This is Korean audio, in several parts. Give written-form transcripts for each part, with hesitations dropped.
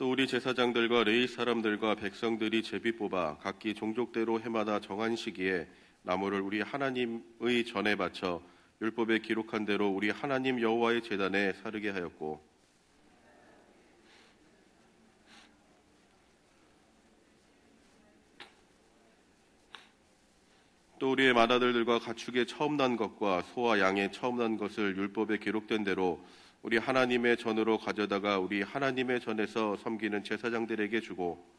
또 우리 제사장들과 레위 사람들과 백성들이 제비 뽑아 각기 종족대로 해마다 정한 시기에 나무를 우리 하나님의 전에 바쳐 율법에 기록한 대로 우리 하나님 여호와의 제단에 사르게 하였고, 또 우리의 맏아들들과 가축의 처음 난 것과 소와 양의 처음 난 것을 율법에 기록된 대로 우리 하나님의 전으로 가져다가 우리 하나님의 전에서 섬기는 제사장들에게 주고,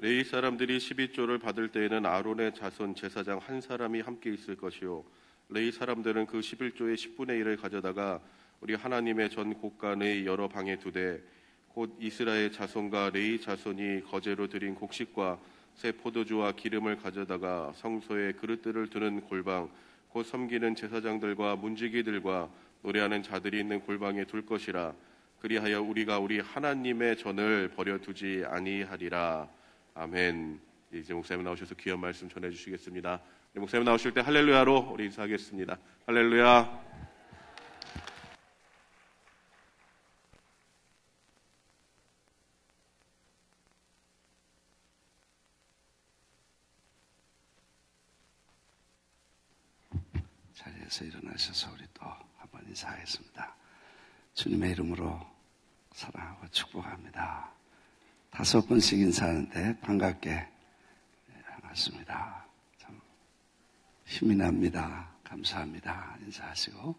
레위 사람들이 12조를 받을 때에는 아론의 자손 제사장 한 사람이 함께 있을 것이요, 레위 사람들은 그 11조의 10분의 1을 가져다가 우리 하나님의 전 곳간의 여러 방에 두되, 곧 이스라엘 자손과 레위 자손이 거제로 드린 곡식과 새 포도주와 기름을 가져다가 성소에 그릇들을 두는 골방, 곧 섬기는 제사장들과 문지기들과 노래하는 자들이 있는 골방에 둘 것이라. 그리하여 우리가 우리 하나님의 전을 버려두지 아니하리라. 아멘. 이제 목사님 나오셔서 귀한 말씀 전해주시겠습니다. 목사님 나오실 때 할렐루야로 우리 인사하겠습니다. 할렐루야. 자리에서 일어나셔서 우리 또 한번 인사하겠습니다. 주님의 이름으로 사랑하고 축복합니다. 5번씩 인사하는데 반갑게 반갑습니다. 참 힘이 납니다. 감사합니다. 인사하시고.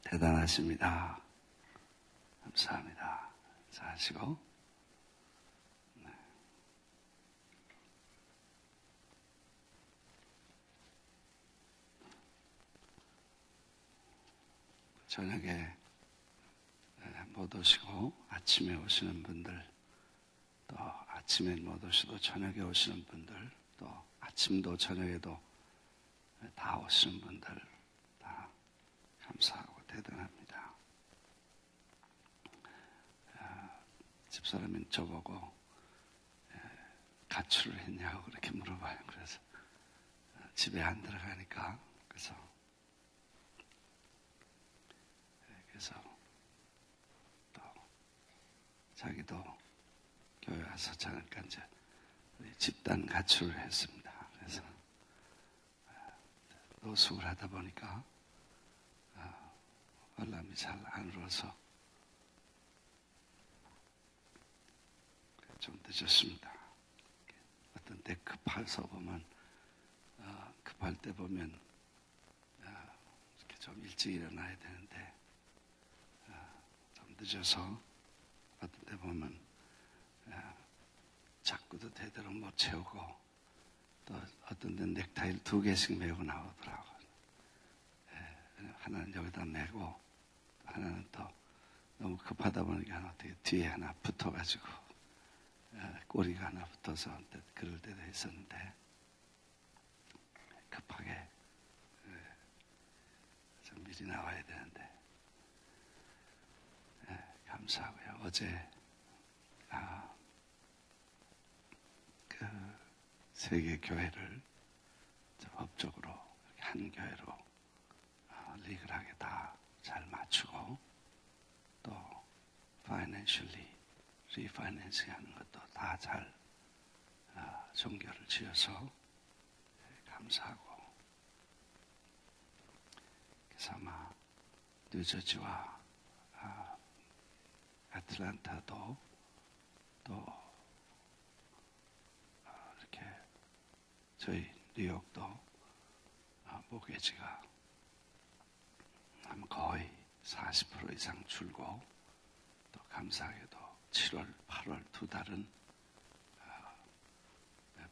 대단하십니다. 감사합니다. 인사하시고. 네. 저녁에 못 오시고 아침에 오시는 분들, 또 아침에 못 오시고 저녁에 오시는 분들, 또 아침도 저녁에도 다 오시는 분들 다 감사하고 대단합니다. 집사람이 저보고 가출을 했냐고 그렇게 물어봐요. 그래서 집에 안 들어가니까 그래서 자기도 교회 와서 잠깐 이제 집단 가출을 했습니다. 그래서 노숙을 하다 보니까 알람이 잘 안 울어서 좀 늦었습니다. 어떤 때 급해서 보면 급할 때 보면 이렇게 좀 일찍 일어나야 되는데 좀 늦어서 어떤 때 보면 자꾸도 되도록 못 채우고, 또 어떤 데 넥타이를 2개씩 메고 나오더라고요. 하나는 여기다 메고 하나는 또 너무 급하다 보니까 어떻게 뒤에 하나 붙어가지고 꼬리가 하나 붙어서 그럴 때도 있었는데, 급하게 좀 미리 나와야 되는데 감사하고요. 어제 그 세계 교회를 법적으로 한 교회로 리그하게 다 잘 맞추고, 또 파이낸셜리 리파이낸싱 하는 것도 다 잘 종교를 지어서 감사하고, 그래서 아마 뉴저지와 애틀랜타도 또 이렇게 저희 뉴욕도 모게지가 거의 40% 이상 줄고, 또 감사하게도 7월, 8월 2달은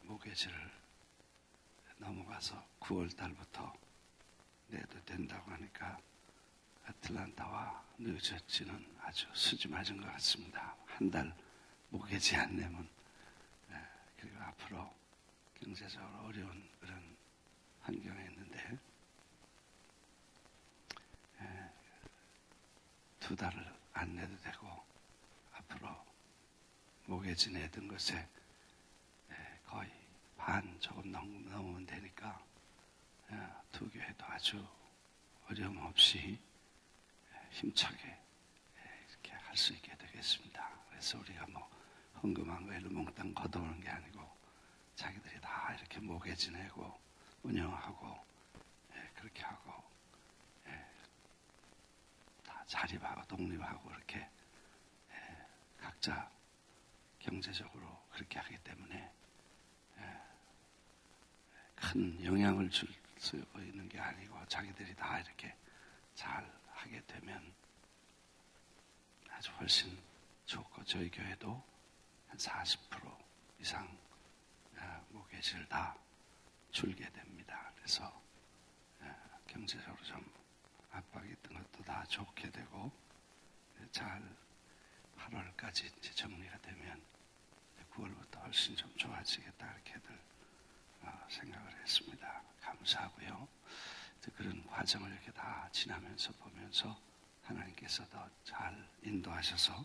모게지를 넘어가서 9월 달부터 내도 된다고 하니까 애틀랜타와 뉴저지는 아주 수지 맞은 것 같습니다. 한 달 모게지 안 내면. 그리고 앞으로 경제적으로 어려운 그런 환경에 있는데 2달을 안 내도 되고 앞으로 목에 지내던 것에 거의 반 조금 넘으면 되니까 두 교회도 아주 어려움 없이 힘차게 이렇게 할 수 있게 되겠습니다. 그래서 우리가 뭐 헌금한 거 일루몽땅 걷어오는 게 아니고 자기들이 다 이렇게 목에 지내고 운영하고 그렇게 하고 다 자립하고 독립하고 이렇게 각자 경제적으로 그렇게 하기 때문에 큰 영향을 줄 수 있는 게 아니고 자기들이 다 이렇게 잘 하게 되면 아주 훨씬 좋고 저희 교회도 한 40% 이상 목회지를 다 줄게 됩니다. 그래서 경제적으로 좀 압박이 있던 것도 다 좋게 되고 잘 8월까지 이제 정리가 되면 9월부터 훨씬 좀 좋아지겠다 이렇게들 생각을 했습니다. 감사하고요. 그런 과정을 이렇게 다 지나면서 보면서 하나님께서 더 잘 인도하셔서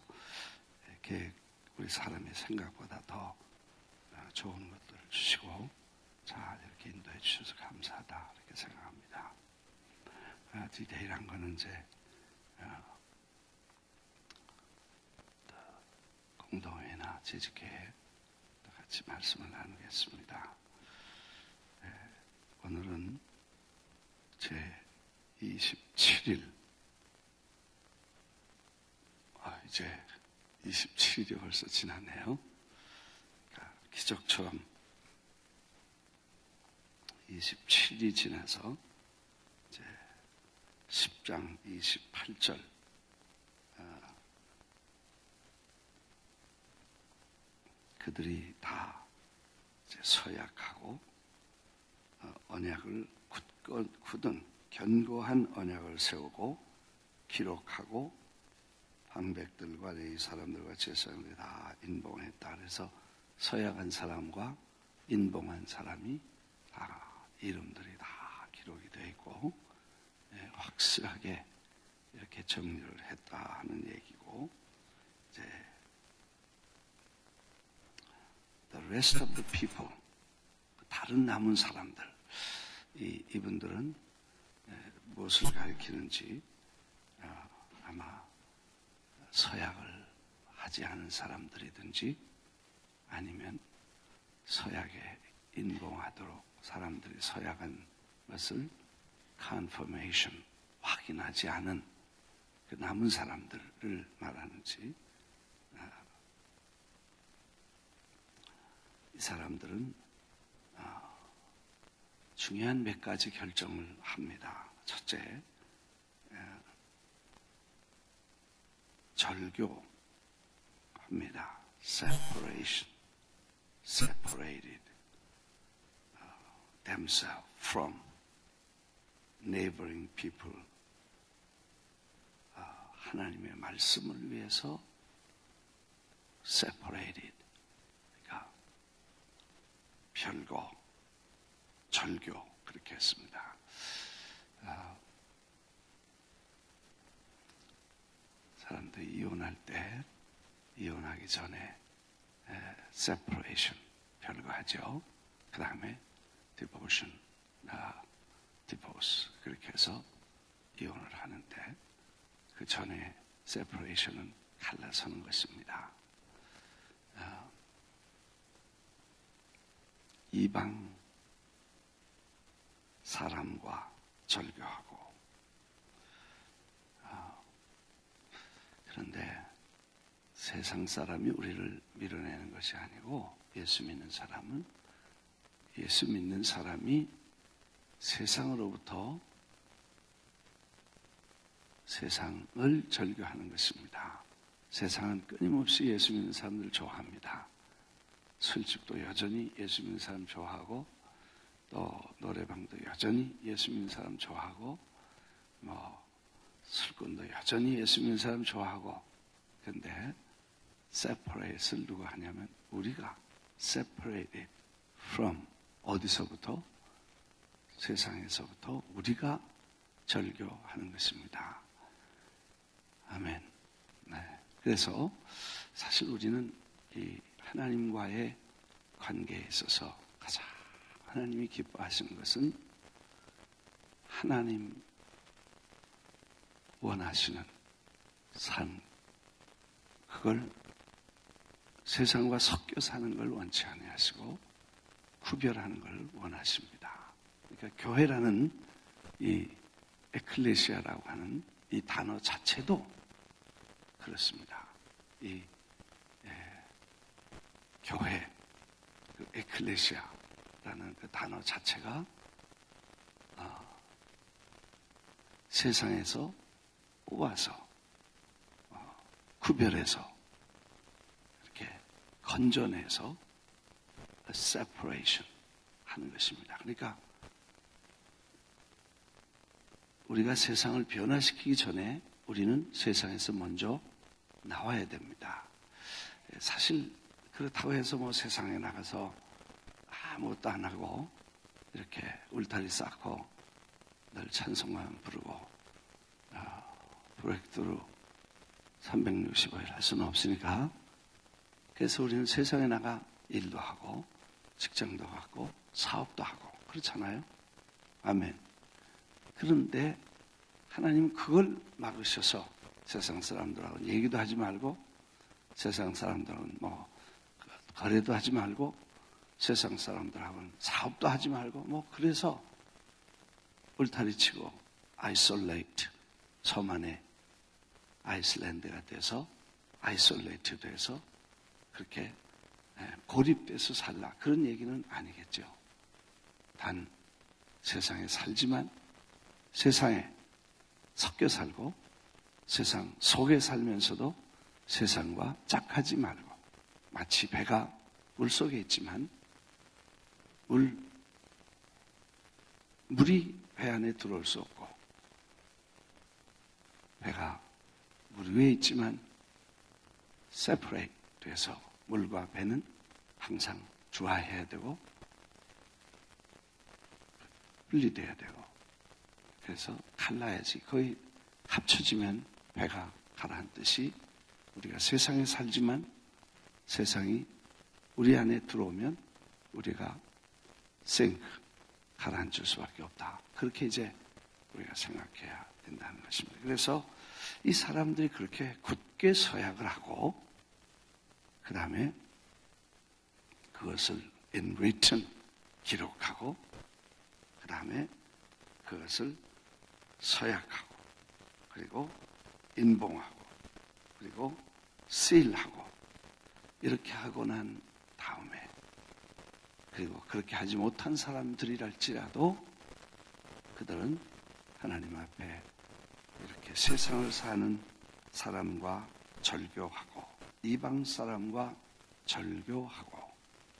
이렇게 우리 사람의 생각보다 더 좋은 것들을 주시고 잘 이렇게 인도해 주셔서 감사하다 이렇게 생각합니다. 디테일한 거는 이제 공동회나 재직회에 같이 말씀을 나누겠습니다. 오늘은 제 27일 이제 27일이 벌써 지났네요. 그러니까 기적처럼 27일이 지나서 이제 10장 28절 그들이 다 이제 서약하고 언약을 굳은 견고한 언약을 세우고 기록하고 방백들과 레위 사람들과 제사장들이 다 인봉했다. 그래서 서약한 사람과 인봉한 사람이 다 이름들이 다 기록이 되어 있고 확실하게 이렇게 정리를 했다 하는 얘기고 이제 the rest of the people 다른 남은 사람들 이분들은 무엇을 가리키는지 아마 서약을 하지 않은 사람들이든지 아니면 서약에 인봉하도록 사람들이 서약한 것을 confirmation 확인하지 않은 그 남은 사람들을 말하는지 이 사람들은 중요한 몇 가지 결정을 합니다. 첫째, 절교합니다. Separation, separated themselves from neighboring people. 하나님의 말씀을 위해서 separated, 그러니까 별거, 절교 그렇게 했습니다. 사람들이 이혼할 때 이혼하기 전에 separation 별거하죠. 그 다음에 devotion, divorce 그렇게 해서 이혼을 하는데 그 전에 separation은 갈라서는 것입니다. 이방 사람과 절교하고 그런데 세상 사람이 우리를 밀어내는 것이 아니고 예수 믿는 사람은 예수 믿는 사람이 세상으로부터 세상을 절교하는 것입니다. 세상은 끊임없이 예수 믿는 사람들을 좋아합니다. 술집도 여전히 예수 믿는 사람 좋아하고 또 노래방도 여전히 예수 믿는 사람 좋아하고 술꾼도 여전히 예수 믿는 사람 좋아하고 근데 separate을 누가 하냐면 우리가 separated from 어디서부터? 세상에서부터 우리가 절교하는 것입니다. 아멘. 네. 그래서 사실 우리는 이 하나님과의 관계에 있어서 가장 하나님이 기뻐하시는 것은 하나님 원하시는 삶, 그걸 세상과 섞여 사는 걸 원치 아니하시고 구별하는 걸 원하십니다. 그러니까 교회라는 이 에클레시아라고 하는 이 단어 자체도 그렇습니다. 이 교회, 그 에클레시아라는 그 단어 자체가 세상에서 뽑아서 구별해서 이렇게 건져내서 separation 하는 것입니다. 그러니까 우리가 세상을 변화시키기 전에 우리는 세상에서 먼저 나와야 됩니다. 사실 그렇다고 해서 뭐 세상에 나가서 아무것도 안 하고 이렇게 울타리 쌓고 늘 찬송만 부르고 브레이크트루 365일 할 수는 없으니까 그래서 우리는 세상에 나가 일도 하고 직장도 하고 사업도 하고 그렇잖아요. 아멘. 그런데 하나님은 그걸 막으셔서 세상 사람들하고는 얘기도 하지 말고 세상 사람들하고는 뭐 거래도 하지 말고 세상 사람들하고는 사업도 하지 말고 뭐 그래서 울타리 치고 isolate 섬 안에 아이슬란드가 돼서 아이솔레이트 돼서 그렇게 고립돼서 살라 그런 얘기는 아니겠죠. 단 세상에 살지만 세상에 섞여 살고 세상 속에 살면서도 세상과 짝하지 말고 마치 배가 물속에 있지만 물이 배 안에 들어올 수 없고 배가 물 위에 있지만 separate 돼서 물과 배는 항상 주화해야 되고 분리돼야 되고 그래서 갈라야지 거의 합쳐지면 배가 가라앉듯이 우리가 세상에 살지만 세상이 우리 안에 들어오면 우리가 가라앉을 수밖에 없다. 그렇게 이제 우리가 생각해야 된다는 것입니다. 그래서 이 사람들이 그렇게 굳게 서약을 하고 그 다음에 그것을 in written 기록하고 그 다음에 그것을 서약하고 그리고 인봉하고 그리고 seal하고 이렇게 하고 난 다음에 그리고 그렇게 하지 못한 사람들이랄지라도 그들은 하나님 앞에 이렇게 세상을 사는 사람과 절교하고 이방 사람과 절교하고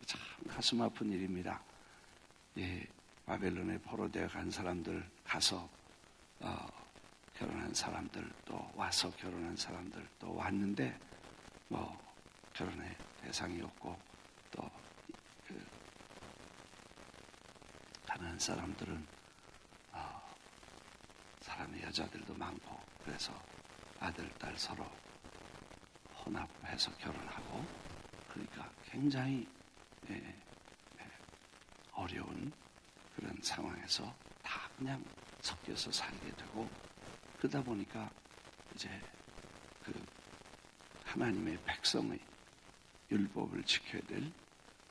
참 가슴 아픈 일입니다. 예, 바벨론에 포로되어 간 사람들 가서 결혼한 사람들 또 와서 결혼한 사람들 또 왔는데 뭐 결혼의 대상이 없고 또 가난한 사람들은 사람의 여자들도 많고 그래서 아들, 딸 서로 혼합해서 결혼하고 그러니까 굉장히 어려운 그런 상황에서 다 그냥 섞여서 살게 되고 그러다 보니까 이제 그 하나님의 백성의 율법을 지켜야 될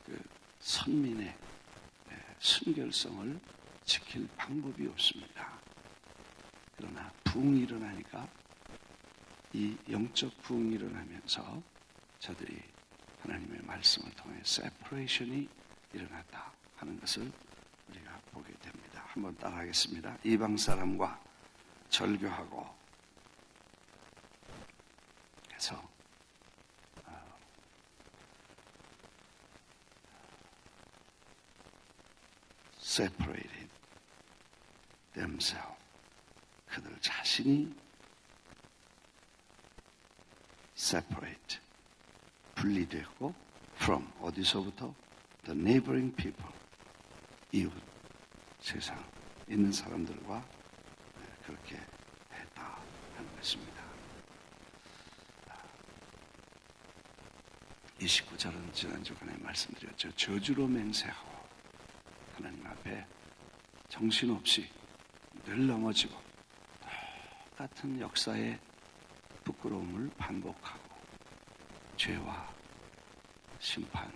그 선민의 순결성을 지킬 방법이 없습니다. 그러나 부흥이 일어나니까 이 영적 부흥이 일어나면서 저들이 하나님의 말씀을 통해 세퍼레이션이 일어났다 하는 것을 우리가 보게 됩니다. 한번 따라하겠습니다. 이방 사람과 절교하고 그래서 separated themselves 그들 자신이 separate 분리됐고 from 어디서부터 the neighboring people 이웃, 세상 있는 사람들과 그렇게 했다 하는 것입니다. 29절은 지난주간에 말씀드렸죠. 저주로 맹세하고 하나님 앞에 정신없이 늘 넘어지고 똑같은 역사의 부끄러움을 반복하고 죄와 심판,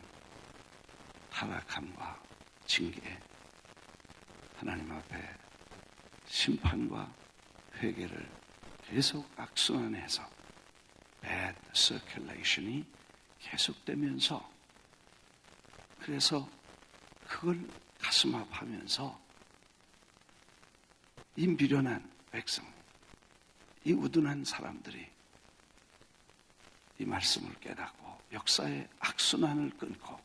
타락함과 징계, 하나님 앞에 심판과 회개를 계속 악순환해서 bad circulation이 계속되면서, 그래서 그걸 가슴 아파하면서 이 미련한 백성, 이 우둔한 사람들이 이 말씀을 깨닫고 역사의 악순환을 끊고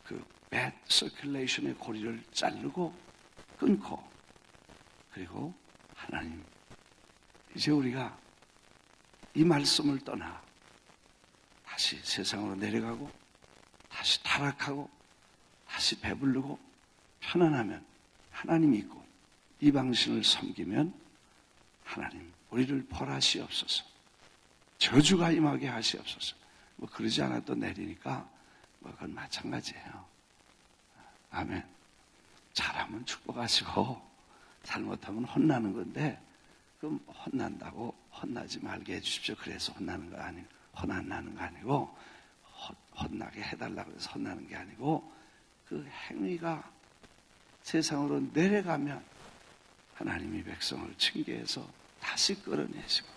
그 bad circulation의 고리를 자르고 끊고, 그리고 하나님, 이제 우리가 이 말씀을 떠나 다시 세상으로 내려가고 다시 타락하고 다시 배부르고 편안하면, 하나님 있고 이방신을 섬기면 하나님 우리를 벌하시옵소서, 저주가 임하게 하시옵소서. 뭐 그러지 않아도 내리니까 뭐 그건 마찬가지예요. 아멘. 잘하면 축복하시고 잘못하면 혼나는 건데, 그럼 혼난다고 혼나지 말게 해주십시오. 그래서 혼나는 거 아니고, 혼 안 나는 거 아니고, 혼나게 해달라고 해서 혼나는 게 아니고, 그 행위가 세상으로 내려가면 하나님이 백성을 징계해서 다시 끌어내시고,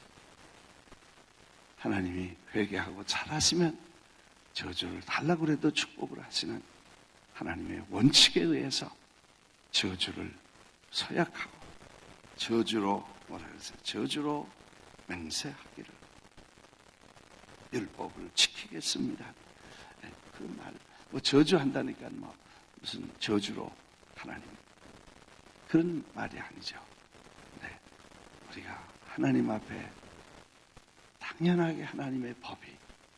하나님이 회개하고 잘하시면 저주를 달라고 해도 축복을 하시는 하나님의 원칙에 의해서 저주를 서약하고 저주로 뭐라 그러세요? 저주로 맹세하기를, 율법을 지키겠습니다. 그 말, 뭐 저주한다니까 뭐 무슨 저주로 하나님, 그런 말이 아니죠. 네, 우리가 하나님 앞에 당연하게 하나님의 법이,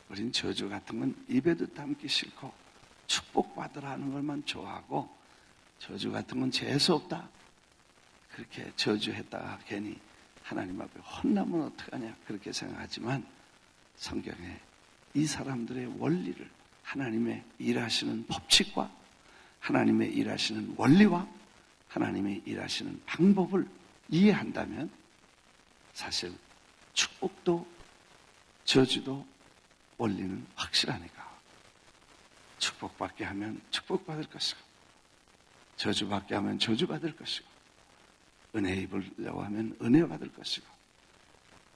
우린 저주 같은 건 입에도 담기 싫고 축복받으라 하는 것만 좋아하고, 저주 같은 건 재수없다, 그렇게 저주했다가 괜히 하나님 앞에 혼나면 어떡하냐 그렇게 생각하지만, 성경에 이 사람들의 원리를, 하나님의 일하시는 법칙과 하나님의 일하시는 원리와 하나님의 일하시는 방법을 이해한다면 사실 축복도 저주도 원리는 확실하니까, 축복받게 하면 축복받을 것이고 저주받게 하면 저주받을 것이고, 은혜 입으려고 하면 은혜 받을 것이고,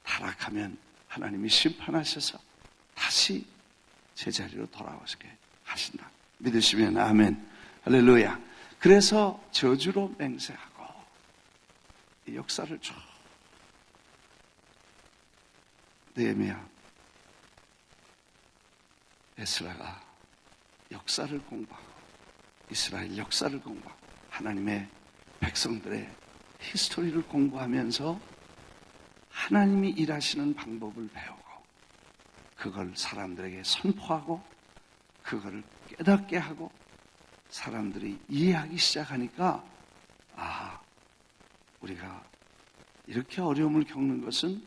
타락하면 하나님이 심판하셔서 다시 제자리로 돌아오게 하신다. 믿으시면 아멘. 할렐루야. 그래서 저주로 맹세하고 이 역사를 쭉 느헤미야, 에스라가 역사를 공부하고 이스라엘 역사를 공부하고 하나님의 백성들의 히스토리를 공부하면서 하나님이 일하시는 방법을 배우고 그걸 사람들에게 선포하고 그거를 깨닫게 하고 사람들이 이해하기 시작하니까, 우리가 이렇게 어려움을 겪는 것은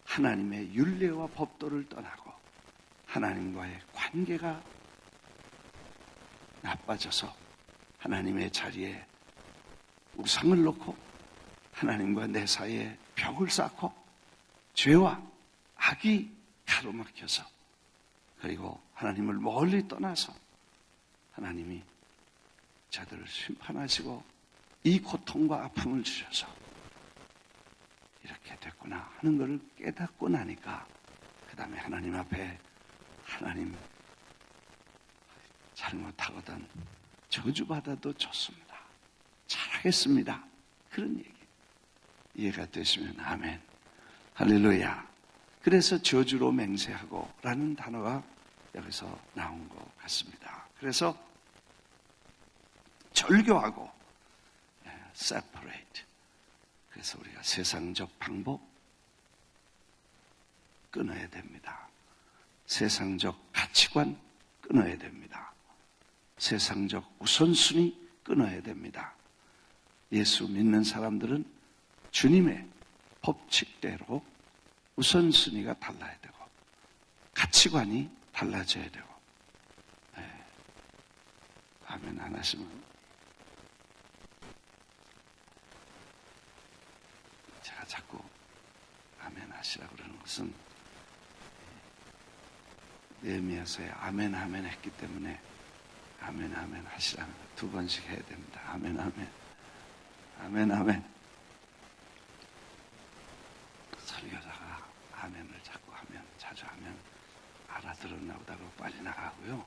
하나님의 율례와 법도를 떠나고 하나님과의 관계가 나빠져서 하나님의 자리에 우상을 놓고 하나님과 내 사이에 벽을 쌓고 죄와 악이 가로막혀서, 그리고 하나님을 멀리 떠나서 하나님이 저들을 심판하시고 이 고통과 아픔을 주셔서 이렇게 됐구나 하는 것을 깨닫고 나니까, 그 다음에 하나님 앞에 하나님 잘못하거든 저주받아도 좋습니다, 잘하겠습니다, 그런 얘기 이해가 되시면 아멘. 할렐루야. 그래서 저주로 맹세하고 라는 단어가 여기서 나온 것 같습니다. 그래서 절교하고 separate. 그래서 우리가 세상적 방법 끊어야 됩니다. 세상적 가치관 끊어야 됩니다. 세상적 우선순위 끊어야 됩니다. 예수 믿는 사람들은 주님의 법칙대로 우선순위가 달라야 되고 가치관이 달라져야 되고. 네. 아멘 안 하시면 제가 자꾸 아멘 하시라고 그러는 것은 느헤미야서에 아멘 아멘 했기 때문에 아멘 아멘 하시라는 거 2번씩 해야 됩니다. 아멘 아멘 아멘 아멘. 설교자가 아멘을 자꾸 하면 자주 하면 알아들었나 보다 그러고 빨리 나가고요.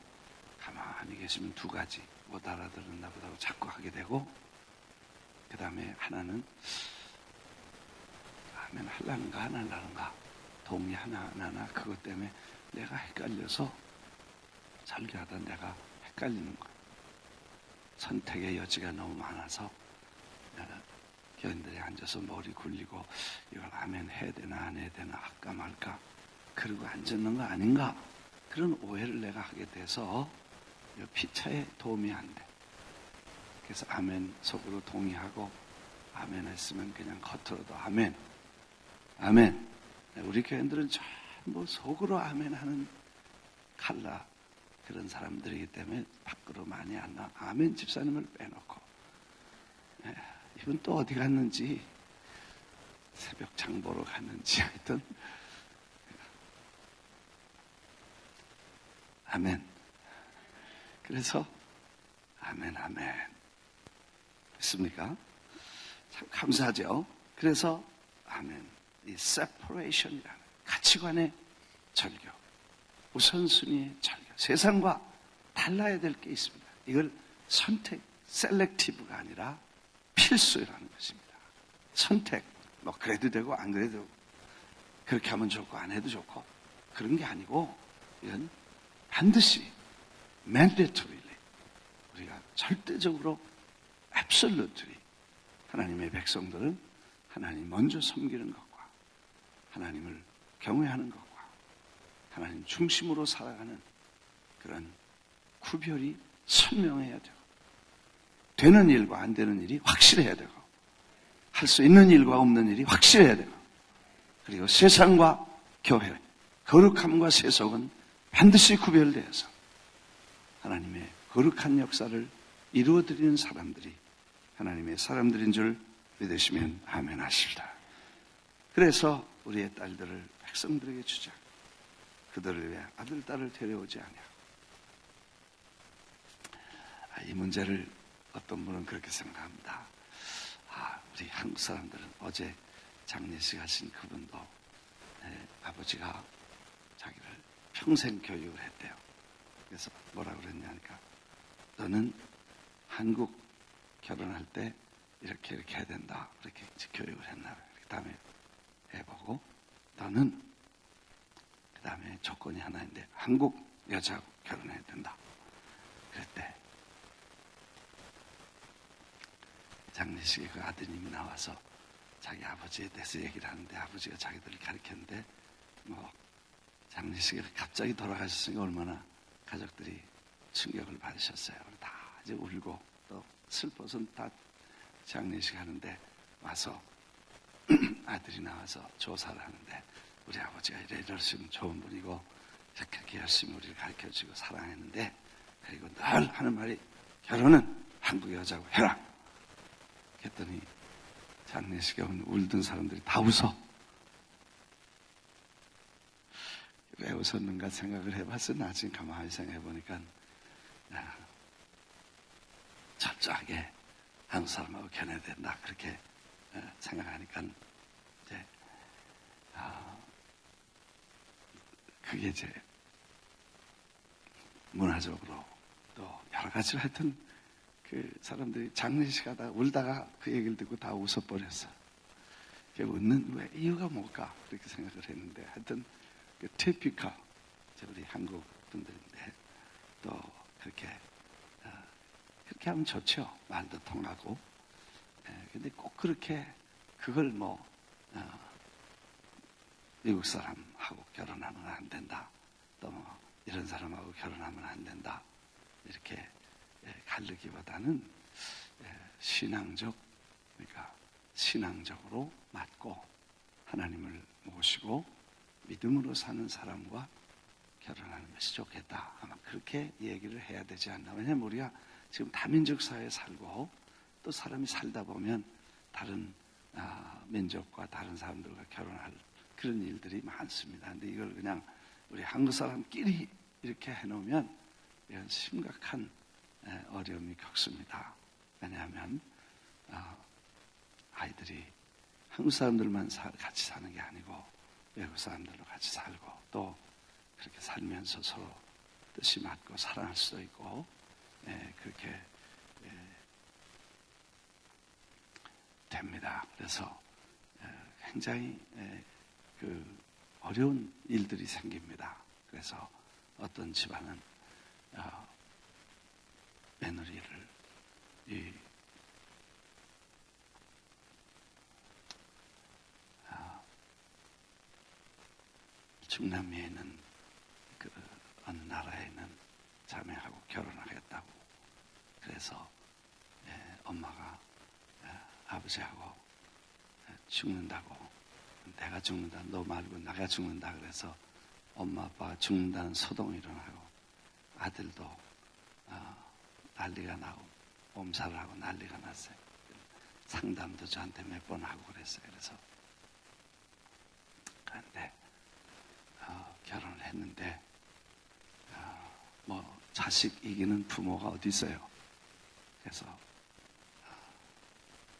가만히 계시면 2가지 못 알아들었나 보다 고 자꾸 하게 되고, 그 다음에 하나는 아멘 하려는가 안 하려는가 동의하나 안 하나 그것 때문에 내가 헷갈려서 설교하다 내가 헷갈리는 거예요. 선택의 여지가 너무 많아서 내가 교인들이 앉아서 머리 굴리고 이걸 아멘 해야 되나 안 해야 되나 할까 말까 그러고 앉았는 거 아닌가 그런 오해를 내가 하게 돼서 피차에 도움이 안 돼. 그래서 아멘 속으로 동의하고 아멘 했으면 그냥 겉으로도 아멘 아멘. 우리 교인들은 전부 속으로 아멘 하는 칼라 그런 사람들이기 때문에 밖으로 많이 안 나와. 아멘 집사님을 빼놓고 이분 또 어디 갔는지 새벽 장 보러 갔는지 하여튼 아멘. 그래서 아멘 아멘 했습니까? 참 감사하죠. 그래서 아멘. 이 separation이라는 가치관의 절교, 우선순위의 절교, 세상과 달라야 될 게 있습니다. 이걸 선택, 셀렉티브가 아니라 필수라는 것입니다. 선택, 뭐 그래도 되고 안 그래도 되고 그렇게 하면 좋고 안 해도 좋고 그런 게 아니고 이건 반드시 mandatorily 우리가 절대적으로 absolutely 하나님의 백성들은 하나님 먼저 섬기는 것과 하나님을 경외하는 것과 하나님 중심으로 살아가는 그런 구별이 선명해야 되고 되는 일과 안 되는 일이 확실해야 되고 할 수 있는 일과 없는 일이 확실해야 되고 그리고 세상과 교회, 거룩함과 세속은 반드시 구별되어서 하나님의 거룩한 역사를 이루어드리는 사람들이 하나님의 사람들인 줄 믿으시면 아멘 하십시다. 그래서 우리의 딸들을 백성들에게 주자. 그들을 위해 아들, 딸을 데려오지 아니하고. 이 문제를 어떤 분은 그렇게 생각합니다. 우리 한국 사람들은 어제 장례식 하신 그분도 아버지가 자기를 평생 교육을 했대요. 그래서 뭐라고 그랬냐니까 너는 한국 결혼할 때 이렇게 해야 된다. 이렇게 교육을 했나. 그 다음에 해보고 너는 그 다음에 조건이 하나 있는데 한국 여자하고 결혼해야 된다. 그랬대. 장례식에 그 아드님이 나와서 자기 아버지에 대해서 얘기를 하는데 아버지가 자기들을 가르쳤는데 뭐 장례식에 갑자기 돌아가셨으니까 얼마나 가족들이 충격을 받으셨어요. 다 이제 울고 또 슬퍼서 다 장례식 하는데 와서 아들이 나와서 조사를 하는데 우리 아버지가 이러시면 좋은 분이고 그렇게 열심히 우리를 가르쳐주고 사랑했는데 그리고 늘 하는 말이 결혼은 한국 여자고 해라. 그랬더니 장례식에 온 울던 사람들이 다 웃어. 왜 웃었는가 생각을 해봤어. 나중에 가만히 생각해보니까 철저하게 한국 사람하고 견해야 된다. 그렇게 생각하니까 이제 그게 이제 문화적으로 또 여러 가지로 하여튼 그 사람들이 장례식 하다가 울다가 그 얘기를 듣고 다 웃어버렸어. 웃는 왜 이유가 뭘까 그렇게 생각을 했는데 하여튼 그 티피컬 우리 한국 분들인데 또 그렇게 하면 좋죠. 말도 통하고. 근데 꼭 그렇게 그걸 뭐 미국 사람하고 결혼하면 안 된다. 또 뭐 이런 사람하고 결혼하면 안 된다. 이렇게 가르기보다는 신앙적, 그러니까 신앙적으로 맞고 하나님을 모시고 믿음으로 사는 사람과 결혼하는 것이 좋겠다. 아마 그렇게 얘기를 해야 되지 않나. 왜냐하면 우리가 지금 다민족 사회에 살고 또 사람이 살다 보면 다른 민족과 다른 사람들과 결혼할 그런 일들이 많습니다. 근데 이걸 그냥 우리 한국 사람끼리 이렇게 해놓으면 이건 심각한 어려움이 겪습니다. 왜냐하면 아이들이 한국 사람들만 같이 사는 게 아니고 외국 사람들로 같이 살고 또 그렇게 살면서 서로 뜻이 맞고 사랑할 수도 있고 그렇게 됩니다. 그래서 굉장히 그 어려운 일들이 생깁니다. 그래서 어떤 집안은 며느리를 중남미에 있는 그 어느 나라에 있는 자매하고 결혼하겠다고 그래서 엄마가 아버지하고 죽는다고 내가 죽는다 너 말고 내가 죽는다 그래서 엄마 아빠가 죽는다는 소동이 일어나고 아들도 난리가 나고 몸살을 하고 난리가 났어요. 상담도 저한테 몇 번 하고 그랬어요. 그래서 그런데 결혼을 했는데 뭐 자식 이기는 부모가 어디 있어요. 그래서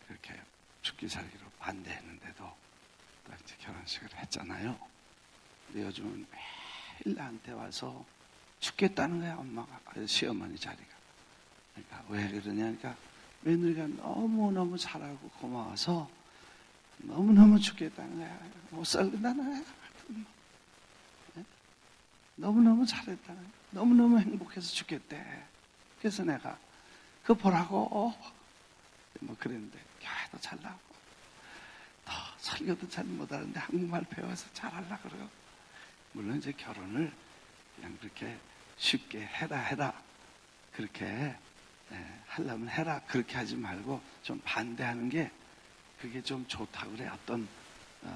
그렇게 죽기 살기로 반대했는데도 또 이제 결혼식을 했잖아요. 근데 요즘은 매일 나한테 와서 죽겠다는 거야 엄마가 시어머니 자리가. 그러니까 왜 그러냐니까 며느리가 너무너무 잘하고 고마워서 너무너무 죽겠다는 거야. 못 살겠다는 거야. 너무너무 잘했다는 거야. 너무너무 행복해서 죽겠대. 그래서 내가 그거 보라고 뭐 그랬는데 교회도 잘 나오고 더 설교도 잘 못하는데 한국말 배워서 잘하려고 그래요. 물론 이제 결혼을 그냥 그렇게 쉽게 해라 그렇게 하려면 해라 그렇게 하지 말고 좀 반대하는 게 그게 좀 좋다고 그래. 어떤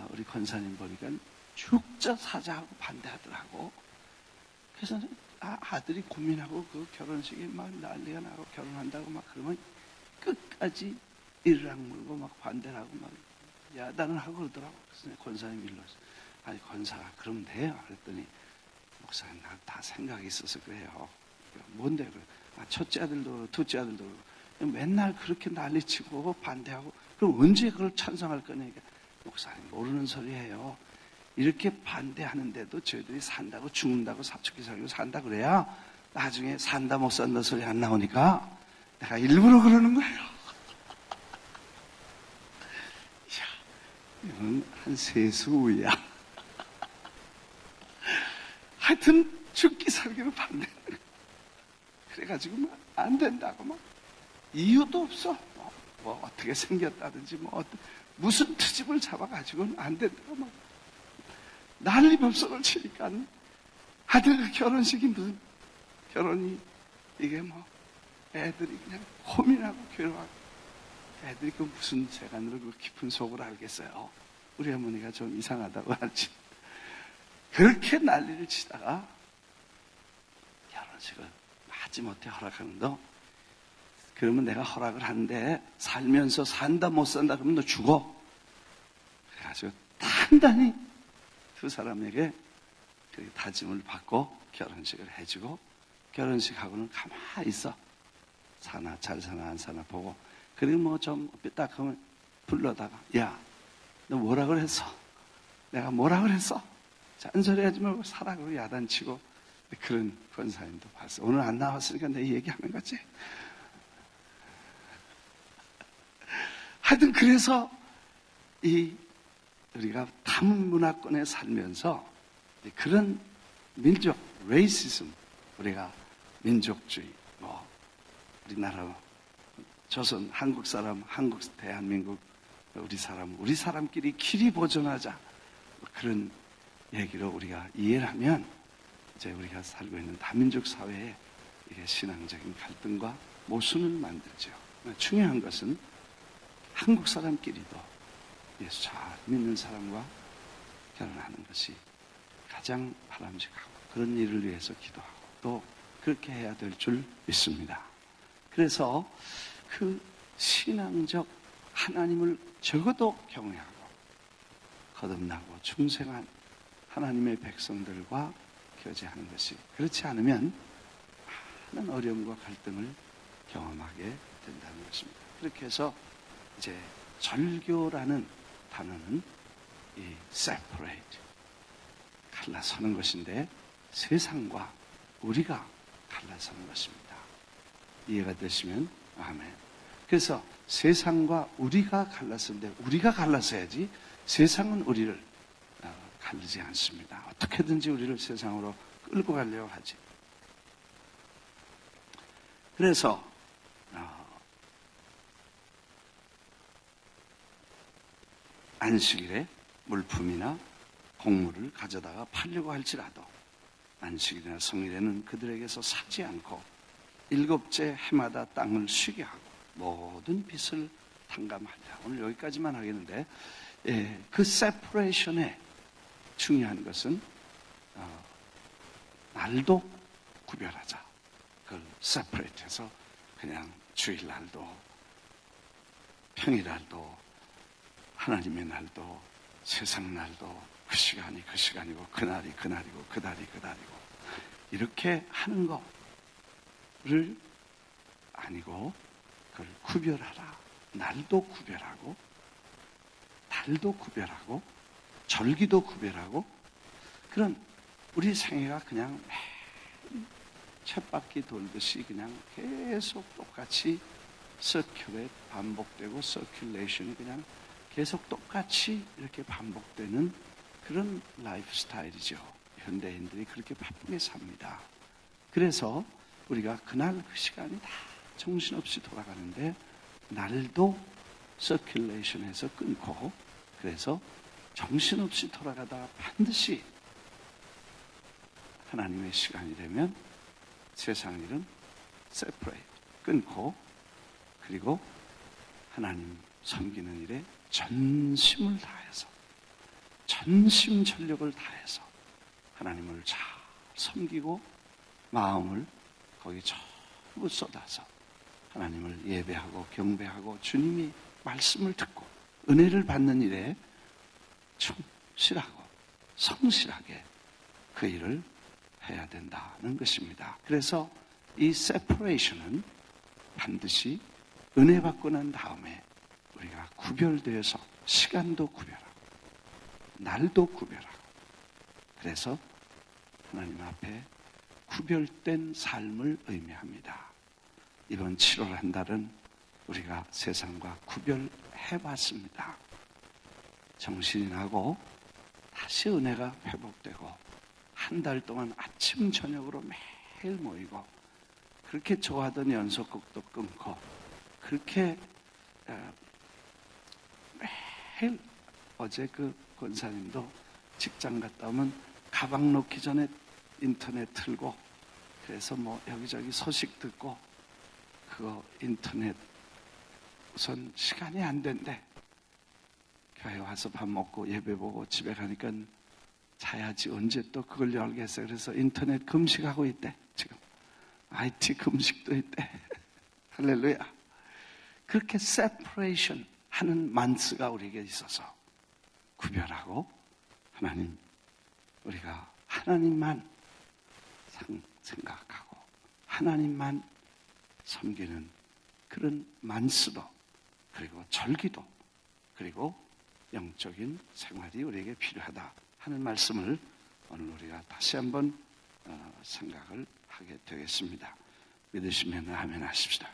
우리 권사님 보니까 죽자 사자하고 반대하더라고. 그래서 아들이 고민하고 그 결혼식에 막 난리가 나고 결혼한다고 막 그러면 끝까지 이르락 물고 막 반대를 하고 막 야단을 하고 그러더라고. 그래서 권사님 일러서 아니 권사가 그러면 돼요. 그랬더니 목사님 나 다 생각이 있어서 그래요. 뭔데 그래? 첫째 아들도 그러고 둘째 아들도 그러고 맨날 그렇게 난리치고 반대하고 그럼 언제 그걸 찬성할 거냐니까 목사님 모르는 소리예요. 이렇게 반대하는데도 저희들이 산다고 죽는다고 사축기 살고 산다 그래야 나중에 산다 못 산다 소리 안 나오니까 내가 일부러 그러는 거예요. 이야, 이건 한 세수야. 하여튼 죽기 살기로 반대하는 거예요. 그래가지고 막 안 된다고 막 이유도 없어. 뭐 어떻게 생겼다든지 뭐 무슨 트집을 잡아가지고는 안 된다고 막 난리법석을 치니까 아들 결혼식이 무슨 결혼이 이게 뭐 애들이 그냥 고민하고 괴로워하고 애들이 그 무슨 세간으로 그 깊은 속을 알겠어요. 우리 어머니가 좀 이상하다고 하지. 그렇게 난리를 치다가 결혼식을 마지못해 허락하는 너 그러면 내가 허락을 하는데 살면서 산다 못 산다 그러면 너 죽어. 그래가지고 단단히 두 사람에게 그 다짐을 받고 결혼식을 해주고 결혼식하고는 가만히 있어. 사나 잘 사나 안 사나 보고 그리고 뭐 좀 딱 하면 불러다가 야 너 뭐라 그랬어? 내가 뭐라 그랬어? 잔소리 하지 말고 사라 그러고 야단치고 그런 권사님도 봤어. 오늘 안 나왔으니까 내 얘기하는 거지. 하여튼 그래서 우리가 탐문화권에 살면서 그런 민족, 레이시즘, 우리가 민족주의, 뭐 우리나라 조선, 한국 사람, 한국 대한민국, 우리 사람끼리 길이 보존하자 그런 얘기로 우리가 이해를 하면 이제 우리가 살고 있는 다민족 사회에 이게 신앙적인 갈등과 모순을 만들죠. 중요한 것은 한국 사람끼리도 예수 잘 믿는 사람과 결혼하는 것이 가장 바람직하고 그런 일을 위해서 기도하고 또 그렇게 해야 될 줄 믿습니다. 그래서 그 신앙적 하나님을 적어도 경외하고 거듭나고 충성한 하나님의 백성들과 교제하는 것이, 그렇지 않으면 많은 어려움과 갈등을 경험하게 된다는 것입니다. 그렇게 해서 이제 절교라는 단어는 이 separate, 갈라서는 것인데 세상과 우리가 갈라서는 것입니다. 이해가 되시면 아멘. 그래서 세상과 우리가 갈라서는데 우리가 갈라서야지 세상은 우리를 가르지 않습니다. 어떻게든지 우리를 세상으로 끌고 가려고 하지. 그래서 안식일에 물품이나 곡물을 가져다가 팔려고 할지라도 안식일이나 성일에는 그들에게서 사지 않고 일곱째 해마다 땅을 쉬게 하고 모든 빚을 탕감하리라. 오늘 여기까지만 하겠는데, 그 세퍼레이션에 중요한 것은 날도 구별하자. 그걸 세퍼레이트해서 그냥 주일날도 평일날도 하나님의 날도 세상 날도 그 시간이 그 시간이고 그날이 그날이고 그달이 그달이고 이렇게 하는 거를 아니고 그걸 구별하라. 날도 구별하고 달도 구별하고 절기도 구별하고, 그런 우리 생애가 그냥 매일 쳇바퀴 돌듯이 그냥 계속 똑같이 서큘레이트 반복되고 서큘레이션이 그냥 계속 똑같이 이렇게 반복되는 그런 라이프 스타일이죠. 현대인들이 그렇게 바쁘게 삽니다. 그래서 우리가 그날 그 시간이 다 정신없이 돌아가는데 날도 서큘레이션에서 끊고, 그래서 정신없이 돌아가다가 반드시 하나님의 시간이 되면 세상 일은 separate, 끊고, 그리고 하나님 섬기는 일에 전심을 다해서 전심전력을 다해서 하나님을 잘 섬기고 마음을 거기 전부 쏟아서 하나님을 예배하고 경배하고 주님이 말씀을 듣고 은혜를 받는 일에 충실하고 성실하게 그 일을 해야 된다는 것입니다. 그래서 이 separation은 반드시 은혜 받고 난 다음에 우리가 구별되어서 시간도 구별하고 날도 구별하고, 그래서 하나님 앞에 구별된 삶을 의미합니다. 이번 7월 한 달은 우리가 세상과 구별해봤습니다. 정신이 나고 다시 은혜가 회복되고 한 달 동안 아침 저녁으로 매일 모이고 그렇게 좋아하던 연속극도 끊고 그렇게 매일, 어제 그 권사님도 직장 갔다 오면 가방 놓기 전에 인터넷 틀고 그래서 뭐 여기저기 소식 듣고 그거 인터넷 우선 시간이 안 된대. 교회 와서 밥 먹고 예배 보고 집에 가니까 자야지 언제 또 그걸 열겠어. 그래서 인터넷 금식하고 있대. 지금 IT 금식도 있대. 할렐루야. 그렇게 세퍼레이션 하는 만스가 우리에게 있어서 구별하고 하나님, 우리가 하나님만 생각하고 하나님만 섬기는 그런 만스도, 그리고 절기도, 그리고 영적인 생활이 우리에게 필요하다 하는 말씀을 오늘 우리가 다시 한번 생각을 하게 되겠습니다. 믿으시면 아멘 하십시다.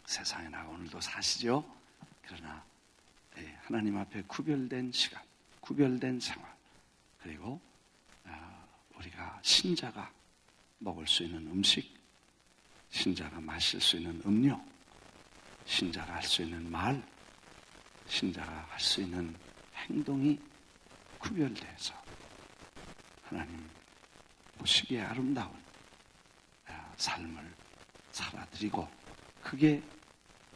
세상에 나가 오늘도 사시죠. 그러나 하나님 앞에 구별된 시간, 구별된 생활, 그리고 우리가 신자가 먹을 수 있는 음식, 신자가 마실 수 있는 음료, 신자가 할 수 있는 말, 신자가 할 수 있는 행동이 구별돼서 하나님 보시기에 아름다운 삶을 살아드리고 그게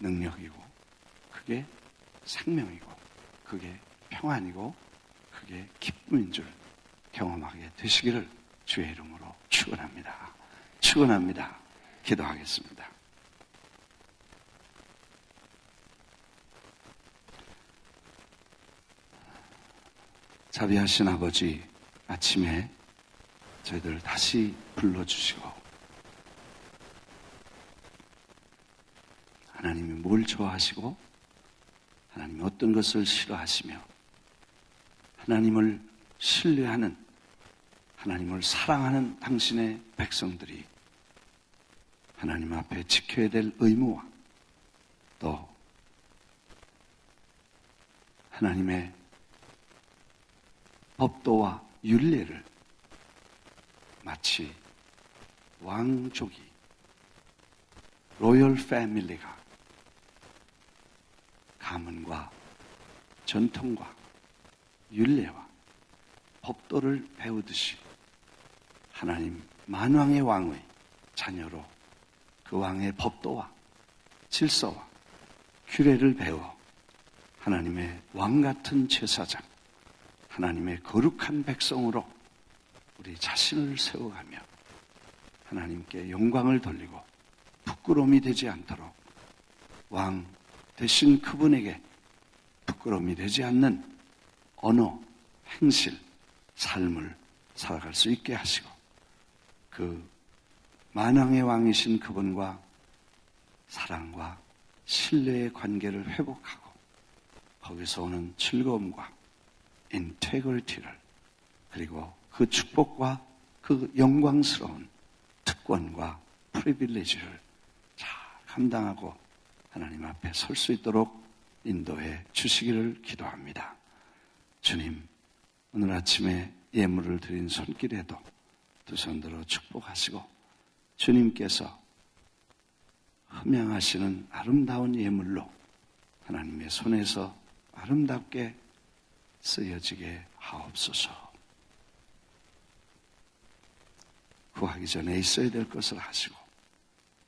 능력이고, 그게 생명이고, 그게 평안이고, 그게 기쁨인 줄 경험하게 되시기를 주의 이름으로 축원합니다. 축원합니다. 기도하겠습니다. 자비하신 아버지, 아침에 저희들 다시 불러주시고 하나님이 뭘 좋아하시고 하나님이 어떤 것을 싫어하시며 하나님을 신뢰하는, 하나님을 사랑하는 당신의 백성들이 하나님 앞에 지켜야 될 의무와 또 하나님의 법도와 율례를 마치 왕족이, 로열 패밀리가 가문과 전통과 율례와 법도를 배우듯이 하나님 만왕의 왕의 자녀로 그 왕의 법도와 질서와 규례를 배워 하나님의 왕같은 제사장, 하나님의 거룩한 백성으로 우리 자신을 세워가며 하나님께 영광을 돌리고 부끄러움이 되지 않도록 왕 대신 그분에게 부끄러움이 되지 않는 언어, 행실, 삶을 살아갈 수 있게 하시고 그 만왕의 왕이신 그분과 사랑과 신뢰의 관계를 회복하고 거기서 오는 즐거움과 인테그리티를 그리고 그 축복과 그 영광스러운 특권과 프리빌리지를 잘 감당하고 하나님 앞에 설 수 있도록 인도해 주시기를 기도합니다. 주님, 오늘 아침에 예물을 드린 손길에도 두 손 들어 축복하시고 주님께서 흠양하시는 아름다운 예물로 하나님의 손에서 아름답게 쓰여지게 하옵소서. 구하기 전에 있어야 될 것을 하시고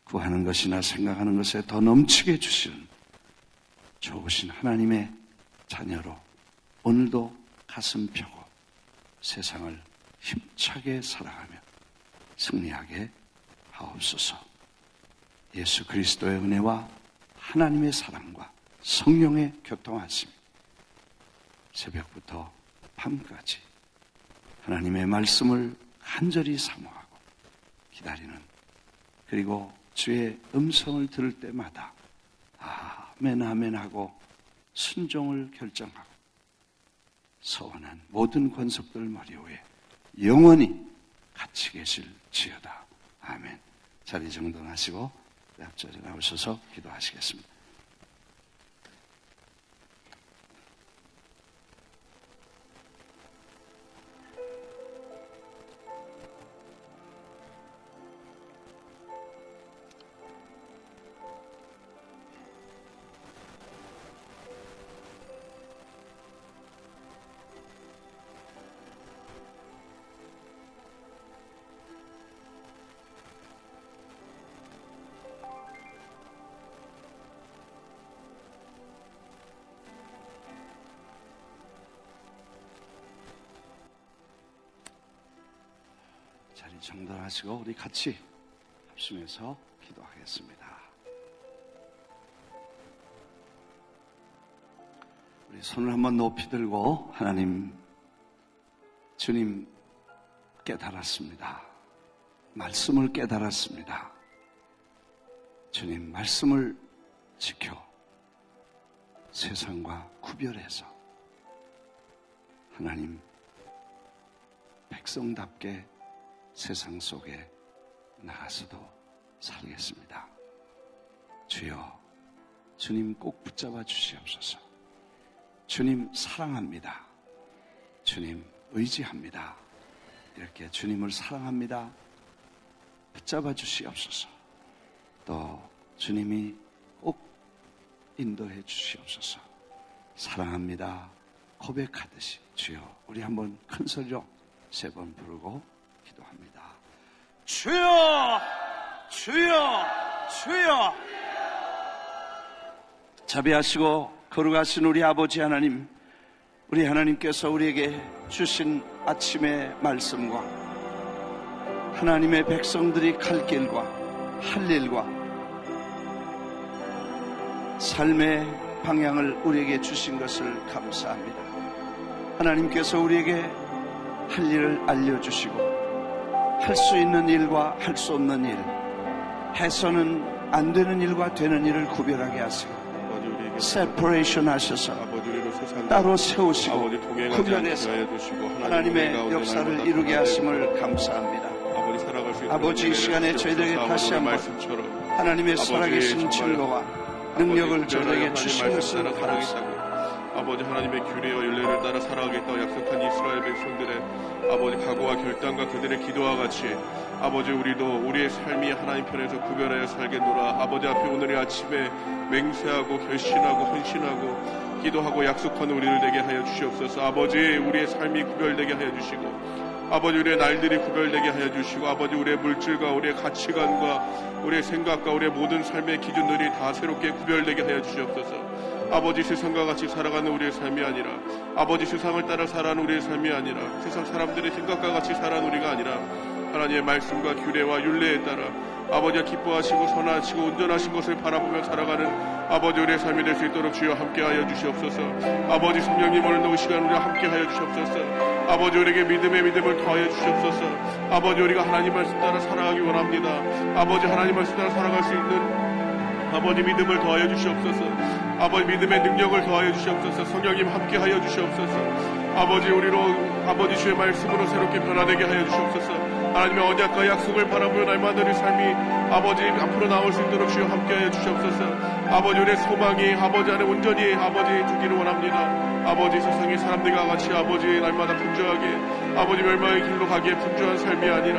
구하는 것이나 생각하는 것에 더 넘치게 해주시는 좋으신 하나님의 자녀로 오늘도 가슴 펴고 세상을 힘차게 살아가며 승리하게 하옵소서. 예수 그리스도의 은혜와 하나님의 사랑과 성령의 교통하심, 새벽부터 밤까지 하나님의 말씀을 간절히 사모하고 기다리는, 그리고 주의 음성을 들을 때마다 아멘 아멘 하고 순종을 결정하고 서원한 모든 권속들 머리 위에 영원히 같이 계실지어다. 아멘. 자리 정돈하시고 앞자리에 나오셔서 기도하시겠습니다. 자리 정돈하시고 우리 같이 합심해서 기도하겠습니다. 우리 손을 한번 높이 들고 하나님, 주님 깨달았습니다. 말씀을 깨달았습니다. 주님 말씀을 지켜 세상과 구별해서 하나님 백성답게 세상 속에 나가서도 살겠습니다. 주여, 주님 꼭 붙잡아 주시옵소서. 주님 사랑합니다. 주님 의지합니다. 이렇게 주님을 사랑합니다. 붙잡아 주시옵소서. 또 주님이 꼭 인도해 주시옵소서. 사랑합니다. 고백하듯이 주여, 우리 한번 큰 소리로 3번 부르고 기도합니다. 주여, 주여, 주여, 자비하시고 거룩하신 우리 아버지 하나님, 우리 하나님께서 우리에게 주신 아침의 말씀과 하나님의 백성들이 갈 길과 할 일과 삶의 방향을 우리에게 주신 것을 감사합니다. 하나님께서 우리에게 할 일을 알려주시고 할 수 있는 일과 할 수 없는 일, 해서는 안 되는 일과 되는 일을 구별하게 하시고 세퍼레이션 하셔서 따로 세우시고 구별해서 하나님의 역사를 이루게 하심을 감사합니다. 아버지, 이 시간에 저희들에게 다시 한번 하나님의 살아계신 증거와 능력을 저희에게 주신 것을 감사합니다. 아버지, 하나님의 규례와 율례를 따라 살아가겠다고 약속한 이스라엘 백성들의 아버지 각오와 결단과 그들의 기도와 같이 아버지, 우리도 우리의 삶이 하나님 편에서 구별하여 살겠노라. 아버지 앞에 오늘의 아침에 맹세하고 결심하고 헌신하고 기도하고 약속하는 우리를 되게 하여 주시옵소서. 아버지, 우리의 삶이 구별되게 하여 주시고 아버지, 우리의 날들이 구별되게 하여 주시고 아버지, 우리의 물질과 우리의 가치관과 우리의 생각과 우리의 모든 삶의 기준들이 다 새롭게 구별되게 하여 주시옵소서. 아버지, 세상과 같이 살아가는 우리의 삶이 아니라 아버지, 세상을 따라 살아가는 우리의 삶이 아니라 세상 사람들의 생각과 같이 살아가는 우리가 아니라 하나님의 말씀과 규례와 율례에 따라 아버지가 기뻐하시고 선하시고 온전하신 것을 바라보며 살아가는 아버지, 우리의 삶이 될 수 있도록 주여 함께하여 주시옵소서. 아버지, 성령님 오늘도 이 시간 우리와 함께하여 주시옵소서. 아버지, 우리에게 믿음을 더하여 주시옵소서. 아버지, 우리가 하나님 말씀 따라 살아가기 원합니다. 아버지, 하나님 말씀 따라 살아갈 수 있는 아버지 믿음을 더하여 주시옵소서. 아버지, 믿음의 능력을 더하여 주시옵소서. 성령님 함께하여 주시옵소서. 아버지, 우리로 아버지 주의 말씀으로 새롭게 변화되게 하여 주시옵소서. 하나님의 언약과 약속을 바라보며 날마다 우리 삶이 아버지 앞으로 나올 수 있도록 주여 함께하여 주시옵소서. 아버지, 우리의 소망이 아버지 안에 온전히 아버지 두기를 원합니다. 아버지, 세상의 사람들과 같이 아버지 날마다 분주하게 아버지 멸망의 길로 가기에 분주한 삶이 아니라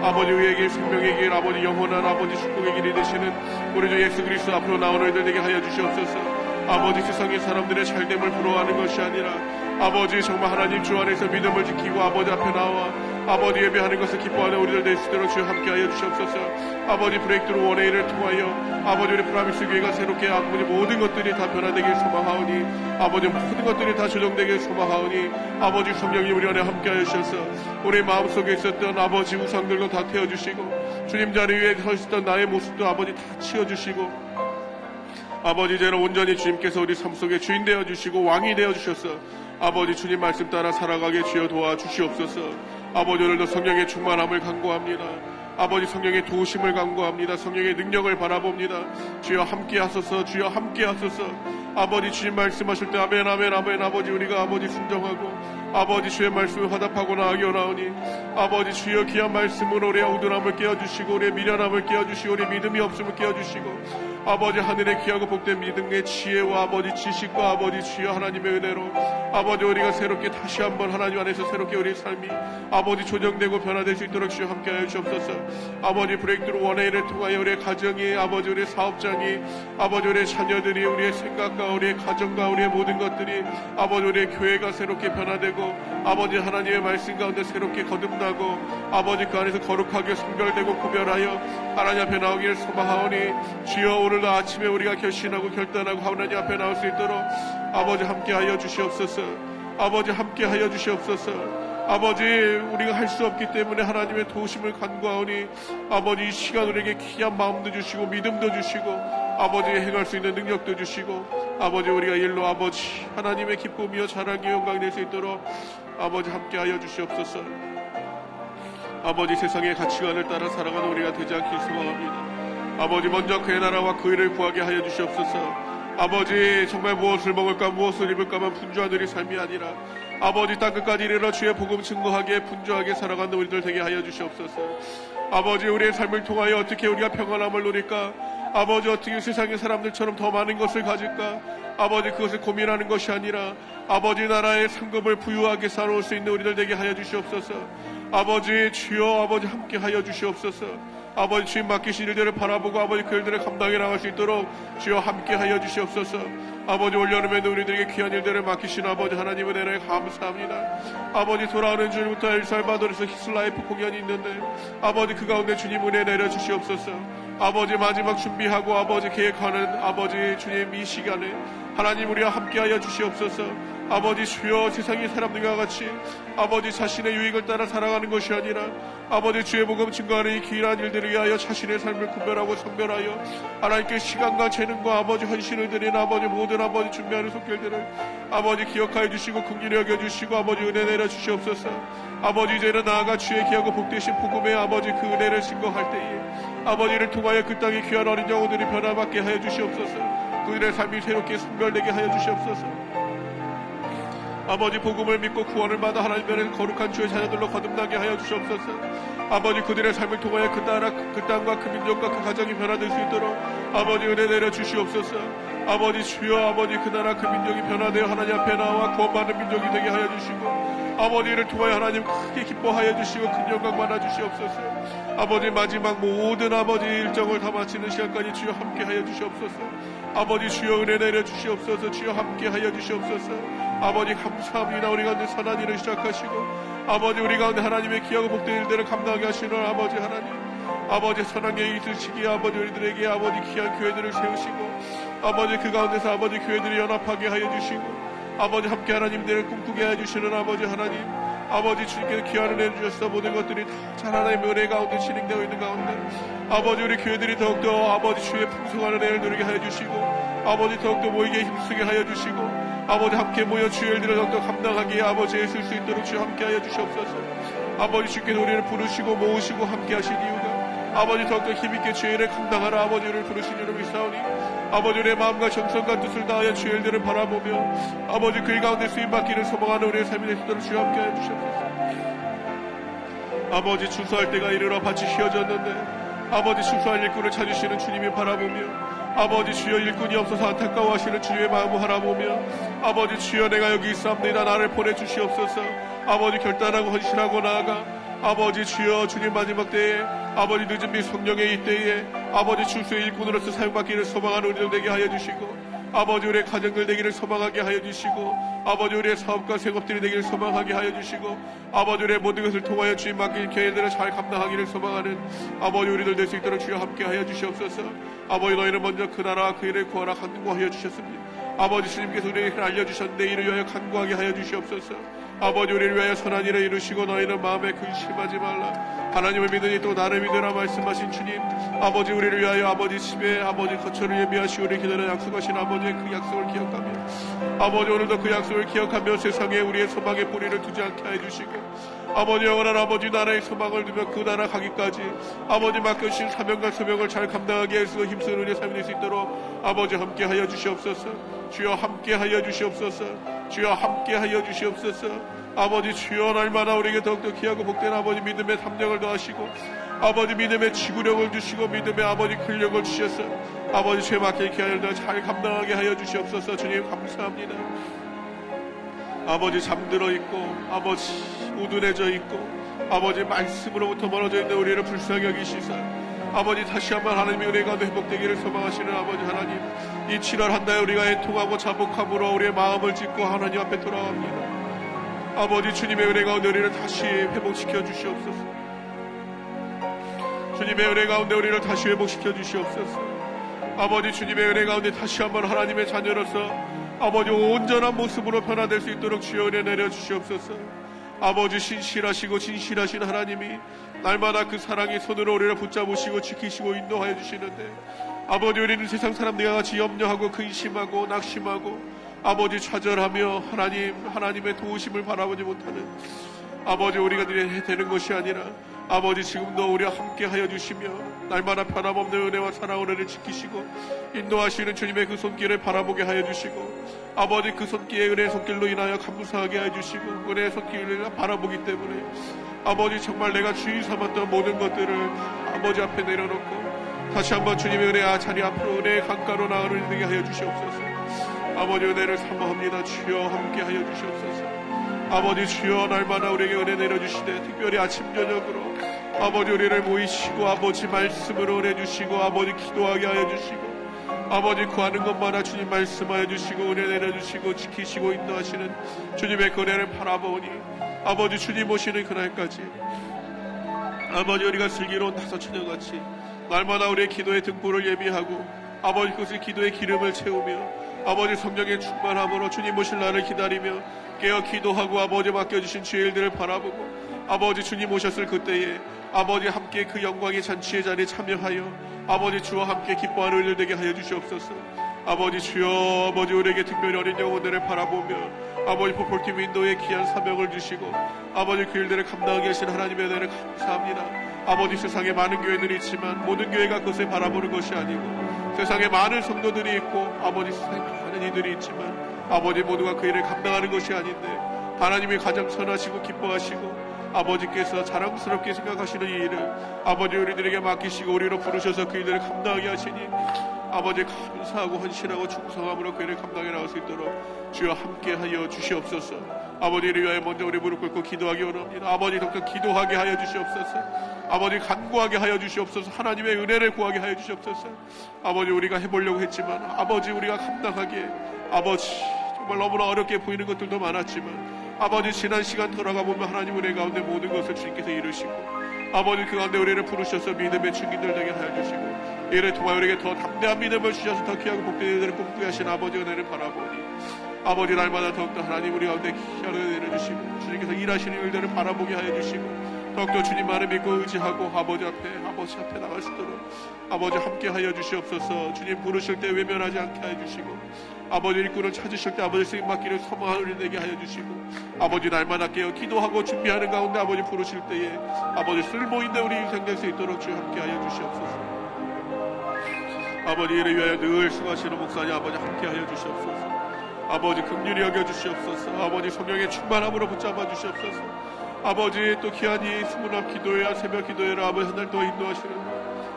아버지 의의 길, 생명의 길, 아버지 영원한 아버지 축복의 길이 되시는 우리 주 예수 그리스도 앞으로 나오는 이들 되게 하여 주시옵소서. 아버지, 세상의 사람들의 잘됨을 부러워하는 것이 아니라 아버지 정말 하나님 주 안에서 믿음을 지키고 아버지 앞에 나와 아버지 예배하는 것을 기뻐하는 우리들 될 수 있도록 주여 함께하여 주시옵소서. 아버지, 브레이크트루 원웨이를 통하여 아버지 우리 프라미스 교회가 새롭게 아버지 모든 것들이 다 변화되길 소망하오니 아버지 모든 것들이 다 조정되길 소망하오니 아버지 성령님 우리 안에 함께하여 주셔서 우리 마음속에 있었던 아버지 우상들도 다 태워주시고 주님 자리 위에 서 있었던 나의 모습도 아버지 다 치워주시고 아버지, 이제는 온전히 주님께서 우리 삶 속에 주인 되어주시고 왕이 되어주셔서 아버지 주님 말씀 따라 살아가게 주여 도와주시옵소서. 아버지, 오늘도 성령의 충만함을 간구합니다. 아버지, 성령의 도우심을 간구합니다. 성령의 능력을 바라봅니다. 주여 함께 하소서. 주여 함께 하소서. 아버지, 주님 말씀하실 때 아멘 아멘 아멘. 아버지, 우리가 아버지 순종하고 아버지 주의 말씀을 화답하고 나아가기 원하오니 아버지 주여 귀한 말씀으로 우리의 우둔함을 깨워주시고 우리의 미련함을 깨워주시고 우리의 믿음이 없음을 깨워주시고 아버지, 하늘의 귀하고 복된 믿음의 지혜와 아버지 지식과 아버지 주여 하나님의 은혜로 아버지 우리가 새롭게 다시 한번 하나님 안에서 새롭게 우리의 삶이 아버지 조정되고 변화될 수 있도록 주여 함께하여 주옵소서. 아버지, 브레이크트루 원웨이를 통하여 우리의 가정이 아버지 우리의 사업장이 아버지 우리의 자녀들이 우리의 생각과 우리의 가정과 우리의 모든 것들이 아버지 우리의 교회가 새롭게 변화되고 아버지 하나님의 말씀 가운데 새롭게 거듭나고 아버지 그 안에서 거룩하게 성별되고 구별하여 하나님 앞에 나오기를 소망하오니 주여 오늘도 아침에 우리가 결심하고 결단하고 하나님 앞에 나올 수 있도록 아버지 함께하여 주시옵소서. 아버지 함께하여 주시옵소서. 아버지, 우리가 할 수 없기 때문에 하나님의 도우심을 간구하오니 아버지 이 시간 우리에게 귀한 마음도 주시고 믿음도 주시고 아버지 행할 수 있는 능력도 주시고 아버지 우리가 일로 아버지 하나님의 기쁨이요 자랑이 영광이 될 수 있도록 아버지 함께하여 주시옵소서. 아버지, 세상의 가치관을 따라 살아가는 우리가 되지 않길 소망합니다. 아버지, 먼저 그의 나라와 그 일을 구하게 하여 주시옵소서. 아버지, 정말 무엇을 먹을까 무엇을 입을까만 분주한 우리 삶이 아니라 아버지 땅끝까지 이르러 주의 복음 증거하게 분주하게 살아가는 우리들 되게 하여 주시옵소서. 아버지, 우리의 삶을 통하여 어떻게 우리가 평안함을 누릴까, 아버지 어떻게 세상의 사람들처럼 더 많은 것을 가질까, 아버지 그것을 고민하는 것이 아니라 아버지 나라의 상급을 부유하게 살아올 수 있는 우리들 되게 하여 주시옵소서. 아버지 주여 아버지 함께 하여 주시옵소서. 아버지 주님 맡기신 일들을 바라보고 아버지 그 일들을 감당해 나갈 수 있도록 주여 함께 하여 주시옵소서. 아버지 올여름에도 우리들에게 귀한 일들을 맡기신 아버지 하나님의 은혜에 감사합니다. 아버지 돌아오는 주일부터 엘살바도르에서 히슬라이프 공연이 있는데 아버지 그 가운데 주님 은혜 내려주시옵소서. 아버지 마지막 준비하고 아버지 계획하는 아버지 주님 이 시간에 하나님 우리와 함께하여 주시옵소서. 아버지 주여 세상의 사람들과 같이 아버지 자신의 유익을 따라 살아가는 것이 아니라 아버지 주의 복음 증거하는 이 귀한 일들을 위하여 자신의 삶을 구별하고 성별하여 하나님께 시간과 재능과 아버지 헌신을 드리는 아버지 모든 아버지 준비하는 손길들을 아버지 기억하여 주시고 긍휼히 여겨주시고 아버지 은혜 내려 주시옵소서. 아버지 이제는 나아가 주의 귀하고 복되신 복음의 아버지 그 은혜를 증거할 때에 아버지를 통하여 그 땅의 귀한 어린 영혼들이 변화받게 하여 주시옵소서. 그들의 삶이 새롭게 성별되게 하여 주시옵소서. 아버지 복음을 믿고 구원을 받아 하나님의 거룩한 주의 자녀들로 거듭나게 하여 주시옵소서. 아버지 그들의 삶을 통하여 그 땅과 그 민족과 그 가정이 변화될 수 있도록 아버지 은혜 내려 주시옵소서. 아버지 주여 아버지 그 나라 그 민족이 변화되어 하나님 앞에 나와 구원받는 민족이 되게 하여 주시고 아버지를 통하여 하나님 크게 기뻐하여 주시고 큰 영광 받아 주시옵소서. 아버지 마지막 모든 아버지 일정을 다 마치는 시간까지 주여 함께 하여 주시옵소서. 아버지 주여 은혜 내려 주시옵소서. 주여 함께 하여 주시옵소서. 아버지 감사합니다. 우리 가운데 선한 일을 시작하시고 아버지 우리 가운데 하나님의 귀하고 복된 일들을 감당하게 하시는 아버지 하나님, 아버지 선한 계획이 있으시기에 아버지 우리들에게 아버지 귀한 교회들을 세우시고 아버지 그 가운데서 아버지 교회들이 연합하게 하여 주시고 아버지 함께 하나님들을 꿈꾸게 해주시는 아버지 하나님, 아버지 주님께서 귀한 은혜를 주셔서 모든 것들이 잘 하나님의 은혜 가운데 진행되어 있는 가운데 아버지 우리 교회들이 더욱더 아버지 주의 풍성한 은혜를 누리게 하여 주시고 아버지 더욱더 모이게 힘쓰게 하여 주시고 아버지 함께 모여 주의 일들을 더욱더 감당하기에 아버지에 있을 수 있도록 주여 함께 하여 주시옵소서. 아버지 주께서 우리를 부르시고 모으시고 함께 하신 이유가 아버지 더욱더 힘있게 주의 일을 감당하라 아버지를 부르신 이름 믿사오니 아버지 우리의 마음과 정성과 뜻을 다하여 주의 일들을 바라보며 아버지 그 일 가운데 쓰임받기를 소망하는 우리의 삶이 되시도록 주여 함께 하여 주시옵소서. 아버지 추수할 때가 이르러 밭이 휘어졌는데 아버지 추수할 일꾼을 찾으시는 주님이 바라보며 아버지 주여 일꾼이 없어서 안타까워하시는 주님의 마음을 바라보며 아버지 주여 내가 여기 있사옵니다. 나를 보내주시옵소서. 아버지 결단하고 헌신하고 나아가 아버지 주여 주님 마지막 때에 아버지 늦은 비 성령의 이때에 아버지 추수의 일꾼으로서 사용받기를 소망하는 우리들 되게 하여 주시고 아버지 우리의 가정들 되기를 소망하게 하여 주시고 아버지 우리의 사업과 생업들이 되기를 소망하게 하여 주시고 아버지 우리의 모든 것을 통하여 주님 맡긴 교회들을 잘 감당하기를 소망하는 아버지 우리들 될 수 있도록 주여 함께 하여 주시옵소서. 아버지 너희는 먼저 그 나라와 그 일을 구하라 간구하여 주셨습니다. 아버지 주님께서 우리에게 알려주셨는데 이를 위하여 간구하게 하여 주시옵소서. 아버지 우리를 위하여 선한 일을 이루시고 너희는 마음에 근심하지 말라. 하나님을 믿으니 또 나를 믿으라 말씀하신 주님, 아버지 우리를 위하여 아버지 집에 아버지 거처를 예비하시고 우리 기다려 약속하신 아버지의 그 약속을 기억하며 아버지 오늘도 그 약속을 기억하며 세상에 우리의 소망의 뿌리를 두지 않게 해주시고 아버지 영원한 아버지 나라의 소망을 두며 그 나라 가기까지 아버지 맡겨주신 사명과 소명을 잘 감당하게 해서 힘쓰는 우리의 삶이 될 수 있도록 아버지 함께 하여 주시옵소서. 주여 함께 하여 주시옵소서. 주여 함께 하여 주시옵소서. 아버지 주여 날마다 우리에게 더욱더 귀하고 복된 아버지 믿음의 담력을 더하시고 아버지 믿음의 지구력을 주시고 믿음의 아버지 근력을 주셔서 아버지 죄 맡길 귀한 일들 잘 감당하게 하여 주시옵소서. 주님 감사합니다. 아버지 잠들어 있고 아버지 우둔해져 있고 아버지 말씀으로부터 멀어져 있는 우리를 불쌍히 여기시사 아버지 다시 한번 하나님의 은혜 가운데 회복되기를 소망하시는 아버지 하나님, 이 7월 한 달 우리가 애통하고 자복함으로 우리의 마음을 짚고 하나님 앞에 돌아갑니다. 아버지 주님의 은혜 가운데 우리를 다시 회복시켜 주시옵소서. 주님의 은혜 가운데 우리를 다시 회복시켜 주시옵소서. 아버지 주님의 은혜 가운데 다시 한번 하나님의 자녀로서 아버지 온전한 모습으로 변화될 수 있도록 주여 은혜 내려 주시옵소서. 아버지 신실하시고 진실하신 하나님이 날마다 그 사랑의 손으로 우리를 붙잡으시고 지키시고 인도하여 주시는데 아버지 우리는 세상 사람들과 같이 염려하고 근심하고 낙심하고 아버지 좌절하며 하나님의 도우심을 바라보지 못하는 아버지 우리가 되는 것이 아니라 아버지 지금도 우리와 함께 하여 주시며 날마다 변함없는 은혜와 사랑 은혜를 지키시고 인도하시는 주님의 그 손길을 바라보게 하여 주시고 아버지 그 손길의 은혜의 손길로 인하여 감사하게 하여 주시고 은혜의 손길을 바라보기 때문에 아버지 정말 내가 주의 삼았던 모든 것들을 아버지 앞에 내려놓고 다시 한번 주님의 은혜 자리 앞으로 은혜의 강가로 나아가게 하여 주시옵소서. 아버지 은혜를 사모합니다. 주여 함께 하여 주시옵소서. 아버지 주여 날마다 우리에게 은혜 내려주시되 특별히 아침 저녁으로 아버지 우리를 모이시고 아버지 말씀으로 은혜 주시고 아버지 기도하게 하여 주시고 아버지 구하는 것마다 주님 말씀하여 주시고 은혜 내려주시고 지키시고 인도하시는 주님의 그 은혜를 바라보니 아버지 주님 오시는 그날까지 아버지 우리가 슬기로운 다섯 처녀같이 날마다 우리의 기도의 등불을 예비하고 아버지 그것을 기도의 기름을 채우며 아버지 성령의 충만함으로 주님 오실 날을 기다리며 깨어 기도하고 아버지 맡겨주신 주의 일들을 바라보고 아버지 주님 오셨을 그때에 아버지 함께 그 영광의 잔치의 자리에 참여하여 아버지 주와 함께 기뻐하는 일들 되게 하여 주시옵소서. 아버지 주여 아버지 우리에게 특별히 어린 영혼들을 바라보며 아버지 포폴팀 윈도우에 귀한 사명을 주시고 아버지 그 일들을 감당하게 하신 하나님의 은혜를 감사합니다. 아버지 세상에 많은 교회들이 있지만 모든 교회가 그것을 바라보는 것이 아니고 세상에 많은 성도들이 있고 아버지 세상에 많은 이들이 있지만 아버지 모두가 그 일을 감당하는 것이 아닌데 하나님이 가장 선하시고 기뻐하시고 아버지께서 자랑스럽게 생각하시는 이 일을 아버지 우리들에게 맡기시고 우리로 부르셔서 그 일들을 감당하게 하시니 아버지 감사하고 헌신하고 충성함으로 그 일을 감당해 나갈 수 있도록 주여 함께하여 주시옵소서. 아버지를 위하여 먼저 우리 무릎 꿇고 기도하기 원합니다. 아버지 더욱더 기도하게 하여 주시옵소서. 아버지 간구하게 하여 주시옵소서. 하나님의 은혜를 구하게 하여 주시옵소서. 아버지 우리가 해보려고 했지만 아버지 우리가 감당하기에 아버지 정말 너무나 어렵게 보이는 것들도 많았지만 아버지 지난 시간 돌아가 보면 하나님 은혜 가운데 모든 것을 주님께서 이루시고 아버지 그 가운데 우리를 부르셔서 믿음의 증인들 되게 하여 주시고 이를 통하여 우리에게 더 담대한 믿음을 주셔서 더 귀하고 복된 일들을 꿈꾸게 하신 아버지 은혜를 바라보니 아버지 날마다 더욱더 하나님 우리 가운데 귀한 은혜를 주시고 주님께서 일하시는 일들을 바라보게 하여 주시고 더욱더 주님만을 믿고 의지하고 아버지 앞에 나갈 수 있도록 아버지 함께 하여 주시옵소서. 주님 부르실 때 외면하지 않게 하여 주시고 아버지 일꾼을 찾으실 때 아버지 쓰임받기를 소망하는 우리 되게 하여 주시고 아버지 날마다 깨어 기도하고 준비하는 가운데 아버지 부르실 때에 아버지 쓸모있는 우리 인생 될 수 있도록 주 함께 하여 주시옵소서. 아버지 이를 위하여 늘 수고하시는 목사님 아버지 함께 하여 주시옵소서. 아버지 긍휼히 여겨 주시옵소서. 아버지 성령의 충만함으로 붙잡아 주시옵소서. 아버지 또 귀한 이 수문앞 기도회와 새벽 기도회를 아버지 한 달 동안 인도하시는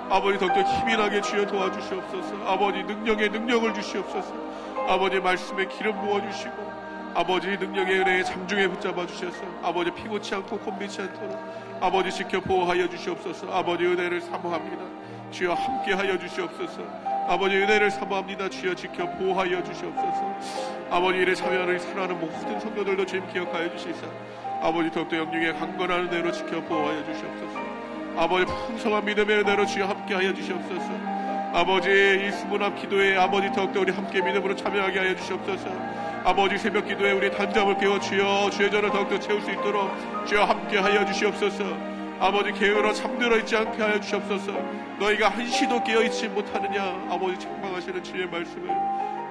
아버지 더욱더 힘이 나게 주여 도와주시옵소서. 아버지 능력에 능력을 주시옵소서. 아버지 말씀에 기름 부어주시고 아버지 능력의 은혜에 잠중에 붙잡아 주셔서 아버지 피고치 않고 콤비치 않도록 아버지 지켜 보호하여 주시옵소서. 아버지 은혜를 사모합니다. 주여 함께하여 주시옵소서. 아버지 은혜를 사모합니다. 주여 지켜 보호하여 주시옵소서. 아버지 일에 참여하는 사랑하는 모든 성도들도 주님 기억하여 주시사 아버지 더욱더 영육에 강건한 은혜로 지켜 보호하여 주시옵소서. 아버지 풍성한 믿음의 은혜로 주여 함께하여 주시옵소서. 아버지 이 수문 앞 기도에 아버지 더욱더 우리 함께 믿음으로 참여하게 하여 주시옵소서. 아버지 새벽 기도에 우리 단잠을 깨워 주여 주의 전을 더욱더 채울 수 있도록 주여 함께하여 주시옵소서. 아버지 게으러 잠들어 있지 않게 하여 주시옵소서. 너희가 한시도 깨어있지 못하느냐 아버지 책망하시는 주의 말씀을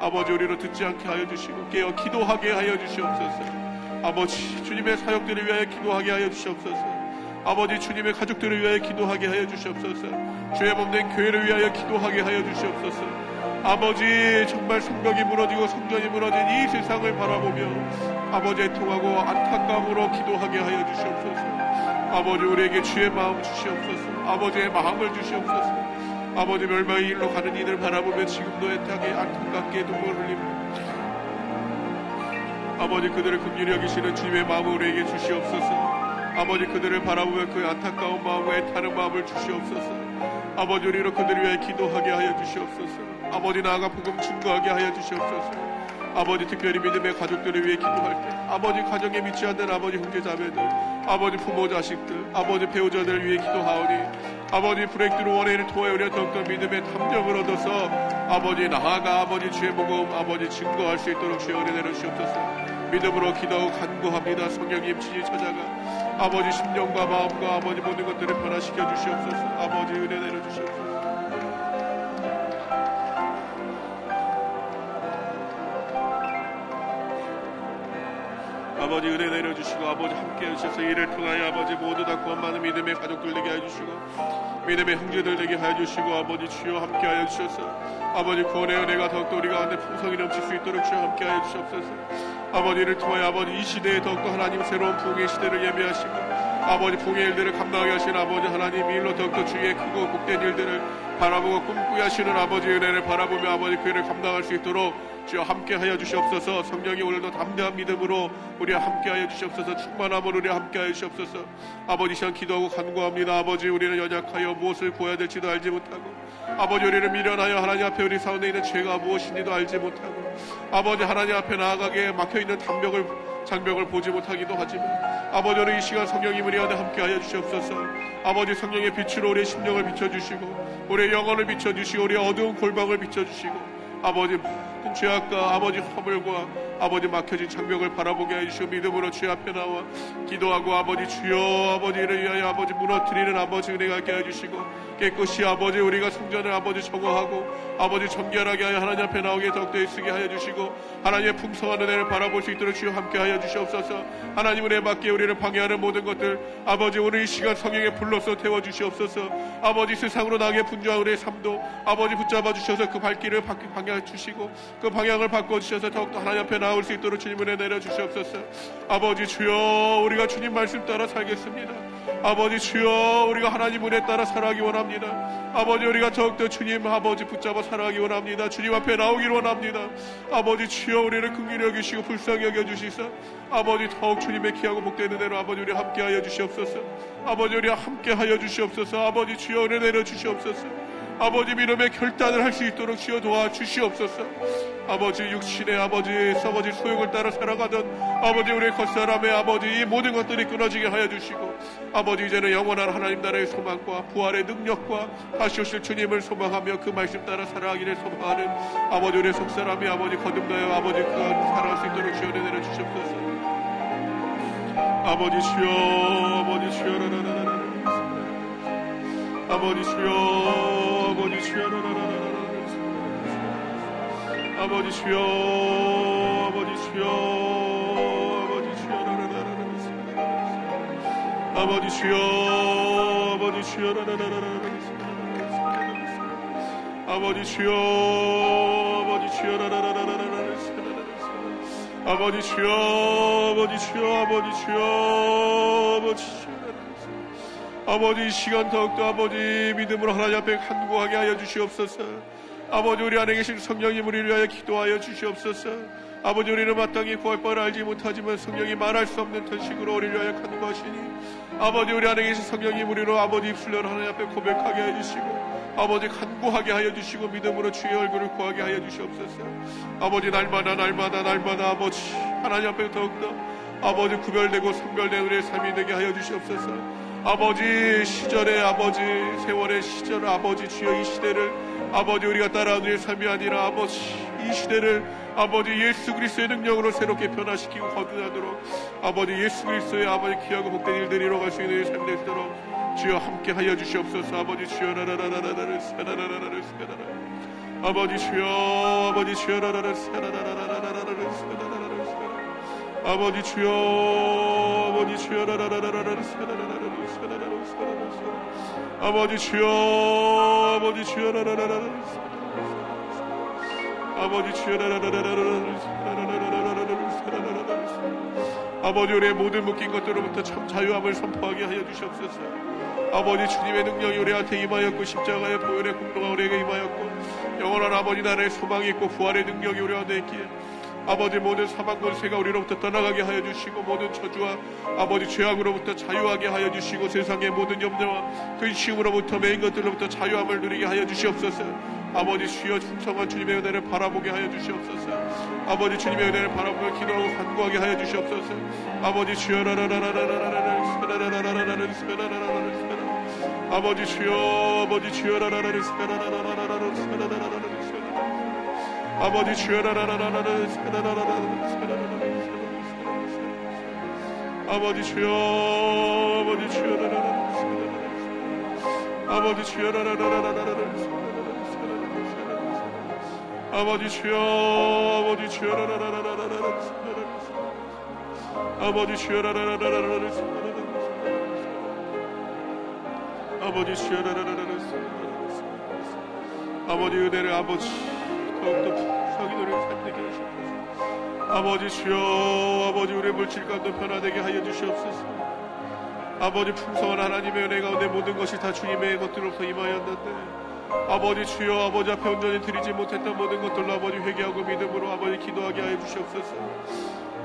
아버지 우리로 듣지 않게 하여 주시고 깨어 기도하게 하여 주시옵소서. 아버지 주님의 사역들을 위하여 기도하게 하여 주시옵소서. 아버지 주님의 가족들을 위하여 기도하게 하여 주시옵소서. 주의 몸된 교회를 위하여 기도하게 하여 주시옵소서. 아버지 정말 성벽이 무너지고 성전이 무너진 이 세상을 바라보며 아버지 애통하고 안타까움으로 기도하게 하여 주시옵소서. 아버지 우리에게 주의 마음 주시옵소서. 아버지의 마음을 주시옵소서. 아버지 멸망의 일로 가는 이들 바라보며 지금도 애타게 안타깝게 눈물을 흘립니다. 아버지 그들을 긍휼히 여기시는 주님의 마음을 우리에게 주시옵소서. 아버지 그들을 바라보며 그 안타까운 마음과 애타는 마음을 주시옵소서. 아버지 우리로 그들을 위해 기도하게 하여 주시옵소서. 아버지 나아가 복음 증거하게 하여 주시옵소서. 아버지 특별히 믿음의 가족들을 위해 기도할 때 아버지 가정에 미치 않는 아버지 형제자매들 아버지 부모 자식들 아버지 배우자들을 위해 기도하오니 아버지 브레이크를 원해를 통하여 우리가 더욱더 믿음의 탐정을 얻어서 아버지 나아가 아버지 주의 복음 아버지 증거할 수 있도록 주의 은혜 내려주시옵소서. 믿음으로 기도하고 간구합니다. 성령님 친히 찾아가 아버지 심령과 마음과 아버지 모든 것들을 변화시켜 주시옵소서. 아버지 은혜 내려주시옵소서. 아버지 은혜 내려주시고 아버지 함께 해주셔서 이를 통하여 아버지 모두 다 구원 받는 믿음의 가족들 되게 해주시고 믿음의 형제들 되게 해주시고 아버지 주여 함께 하여 주셔서 아버지 구원의 은혜가 더욱더 우리 가운데 풍성히 넘칠 수 있도록 주여 함께 하여 주시옵소서. 아버지를 통하여 아버지 이 시대에 더욱더 하나님 새로운 부흥의 시대를 예비하시고 아버지 부흥의 일들을 감당하게 하시는 아버지 하나님 이 일로 더욱더 주의 크고 복된 일들을 바라보고 꿈꾸게 하시는 아버지 은혜를 바라보며 아버지 그 일을 감당할 수 있도록 주여 함께하여 주시옵소서. 성령이 오늘도 담대한 믿음으로 우리와 함께하여 주시옵소서. 충만함으로 우리와 함께하여 주시옵소서. 아버지 시간 기도하고 간구합니다. 아버지 우리는 연약하여 무엇을 구해야 될지도 알지 못하고 아버지 우리를 미련하여 하나님 앞에 우리 가운데 있는 죄가 무엇인지도 알지 못하고 아버지 하나님 앞에 나아가게 막혀있는 담벽을 장벽을 보지 못하기도 하지만 아버지 오늘 이 시간 성령님 우리 안에 함께하여 주시옵소서. 아버지 성령의 빛으로 우리의 심령을 비춰주시고 우리의 영혼을 비춰주시고 우리의 어두운 골방을 비춰주시고 아버지 모든 죄악과 아버지 허물과 아버지 막혀진 장벽을 바라보게 해주시고 믿음으로 주의 앞에 나와 기도하고 아버지 주여 아버지를 위하여 아버지 무너뜨리는 아버지 은혜가 있게 해주시고 깨끗이 아버지 우리가 성전을 아버지 정화하고 아버지 정결하게 하여 하나님 앞에 나오게 더욱더 애쓰게 하여 주시고 하나님의 풍성한 은혜를 바라볼 수 있도록 주여 함께 하여 주시옵소서. 하나님 은혜 받기에 우리를 방해하는 모든 것들 아버지 오늘 이 시간 성령의 불로서 태워 주시옵소서. 아버지 세상으로 나게 분주한 우리의 삶도 아버지 붙잡아 주셔서 그 발길을 방향 주시고 그 방향을 바꿔 주셔서 더욱더 하나님 앞에 나올 수 있도록 주님 은혜 내려 주시옵소서. 아버지 주여 우리가 주님 말씀 따라 살겠습니다. 아버지 주여 우리가 하나님 은혜 따라 살아가기 원합니다. 아버지 우리가 더욱더 주님 아버지 붙잡아 살아가기 원합니다. 주님 앞에 나오길 원합니다. 아버지 주여 우리를 긍휼히 여기시고 불쌍히 여겨주시사 아버지 더욱 주님의 귀하고 복된 은혜로 아버지 우리 함께하여 주시옵소서. 아버지 우리 함께하여 주시옵소서. 아버지 주여 은혜 내려 주시옵소서. 아버지 믿음의 결단을 할 수 있도록 주여 도와주시옵소서. 아버지 육신의 아버지 썩어질 소욕을 따라 살아가던 아버지 우리의 겉사람의 아버지 이 모든 것들이 끊어지게 하여 주시고 아버지 이제는 영원한 하나님 나라의 소망과 부활의 능력과 다시 오실 주님을 소망하며 그 말씀 따라 살아가기를 소망하는 아버지 우리의 속사람이 아버지 거듭나여 아버지 그 살아갈 수 있도록 주여 내려 주시옵소서. 아버지 주여 아버지 주여 아버지 주여 아버지 주여 아버지 주여 아버지 주여 아버지 주여 아버지 주여 아버지 주여 아버지 주여 아버지 주여 아버지 주여 아버지 주여 아버지 주여 아버지 주여 아버지 주여 아버지 이 시간 더욱더 아버지 믿음으로 하나님 앞에 간구하게 하여 주시옵소서. 아버지 우리 안에 계신 성령님 우리를 위하여 기도하여 주시옵소서. 아버지 우리는 마땅히 구할 바를 알지 못하지만 성령이 말할 수 없는 탄식으로 우리를 위하여 간구하시니 아버지 우리 안에 계신 성령님 우리로 아버지 입술로 하나님 앞에 고백하게 하여 주시고 아버지 간구하게 하여 주시고 믿음으로 주의 얼굴을 구하게 하여 주시옵소서. 아버지 날마다 아버지 하나님 앞에 더욱더 아버지 구별되고 성별된 우리의 삶이 되게 하여 주시옵소서. 아버지 시절의 아버지 세월의 시절 아버지 주여 이 시대를 아버지 우리가 따라오는 우리의 삶이 아니라 아버지 이 시대를 아버지 예수 그리스도의 능력으로 새롭게 변화시키고 거듭나도록 아버지 예수 그리스도의 아버지 귀하고 복된 일들이 이뤄갈 수 있는 삶이 되도록 주여 함께 하여 주시옵소서. 아버지 주여 아버지 주여 아버지 주여 아버지 주여 아버지 주여 아버지 주여 아버지 주여 아버지 주여 아버지 우리의 모든 묶인 것들로부터 참 자유함을 선포하게 하여 주시옵소서. 아버지 주님의 능력이 우리한테 임하였고 십자가의 보혈의 공로가 우리에게 임하였고 영원한 아버지 나라의 소망이 있고 부활의 능력이 우리한테 있기에 아버지 모든 사망 권세가 우리로부터 떠나가게 하여 주시고 모든 저주와 아버지 죄악으로부터 자유하게 하여 주시고 세상의 모든 염려와 근심으로부터 매인 것들로부터 자유함을 누리게 하여 주시옵소서. 아버지 주여 충성한 주님의 은혜를 바라보게 하여 주시옵소서. 아버지 주님의 은혜를 바라보며 기도하고 간구하게 하여 주시옵소서. 아버지 주여 아버지 주여 아버지 주여 아버지 주여 아버지 주여 아버지 주여 아버지 주여 아버지 주여 아버지 주여 아버지 주여 아버지 주여 아버지 은혜를 아버지 더욱더 풍성히 우리의 삶 되게 하시옵소서. 아버지 주여 아버지 우리의 물질감도 변화되게 하여 주시옵소서. 아버지 풍성한 하나님의 은혜 가운데 모든 것이 다 주님의 것들로부터 임하였는데 아버지 주여 아버지 앞에 온전히 드리지 못했던 모든 것들로 아버지 회개하고 믿음으로 아버지 기도하게 하여 주시옵소서.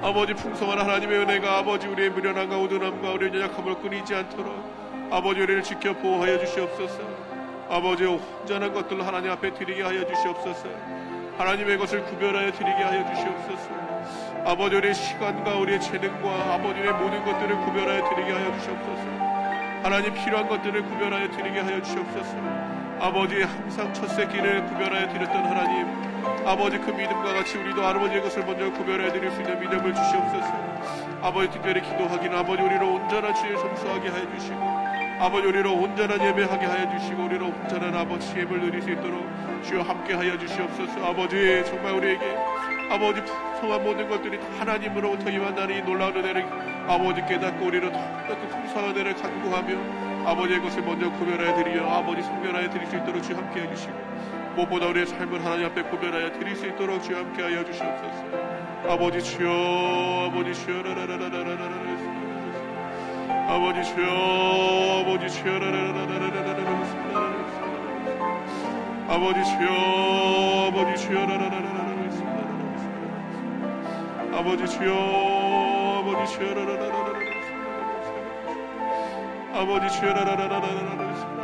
아버지 풍성한 하나님의 은혜가 아버지 우리의 미련함과 우둔함과 우리의 연약함을 끊이지 않도록 아버지 우리를 지켜 보호하여 주시옵소서. 아버지 온전한 것들로 하나님 앞에 드리게 하여 주시옵소서. 하나님의 것을 구별하여 드리게 하여 주시옵소서. 아버지 우리의 시간과 우리의 재능과 아버지의 모든 것들을 구별하여 드리게 하여 주시옵소서. 하나님 필요한 것들을 구별하여 드리게 하여 주시옵소서. 아버지의 항상 첫 새끼를 구별하여 드렸던 하나님, 아버지 그 믿음과 같이 우리도 아버지의 것을 먼저 구별하여 드릴 수 있는 믿음을 주시옵소서. 아버지 특별히 기도하기는 아버지 우리를 온전한 주에 섬수하게 하여 주시고, 아버지 우리를 온전한 예배하게 하여 주시고, 우리를 온전한 아버지 예배를 누릴 수 있도록 주여 함께 하여 주시옵소서. 아버지 정말 우리에게 아버지 풍성한 모든 것들이 다 하나님으로부터 임한다는 이 놀라운 은혜를 아버지 깨닫고 우리를 더욱더 그 풍성한 은혜를 간구하며 아버지의 것을 먼저 구별하여 드리며 아버지 성별하여 드릴 수 있도록 주 함께 해주시고, 무엇보다 우리의 삶을 하나님 앞에 구별하여 드릴 수 있도록 주 함께 하여 주시옵소서. 아버지 주여, 아버지 주여, 아버지 주여, 아버지 주여, 아버지 주여, 아버지 주여, 아버지 주여, 아버지 주여,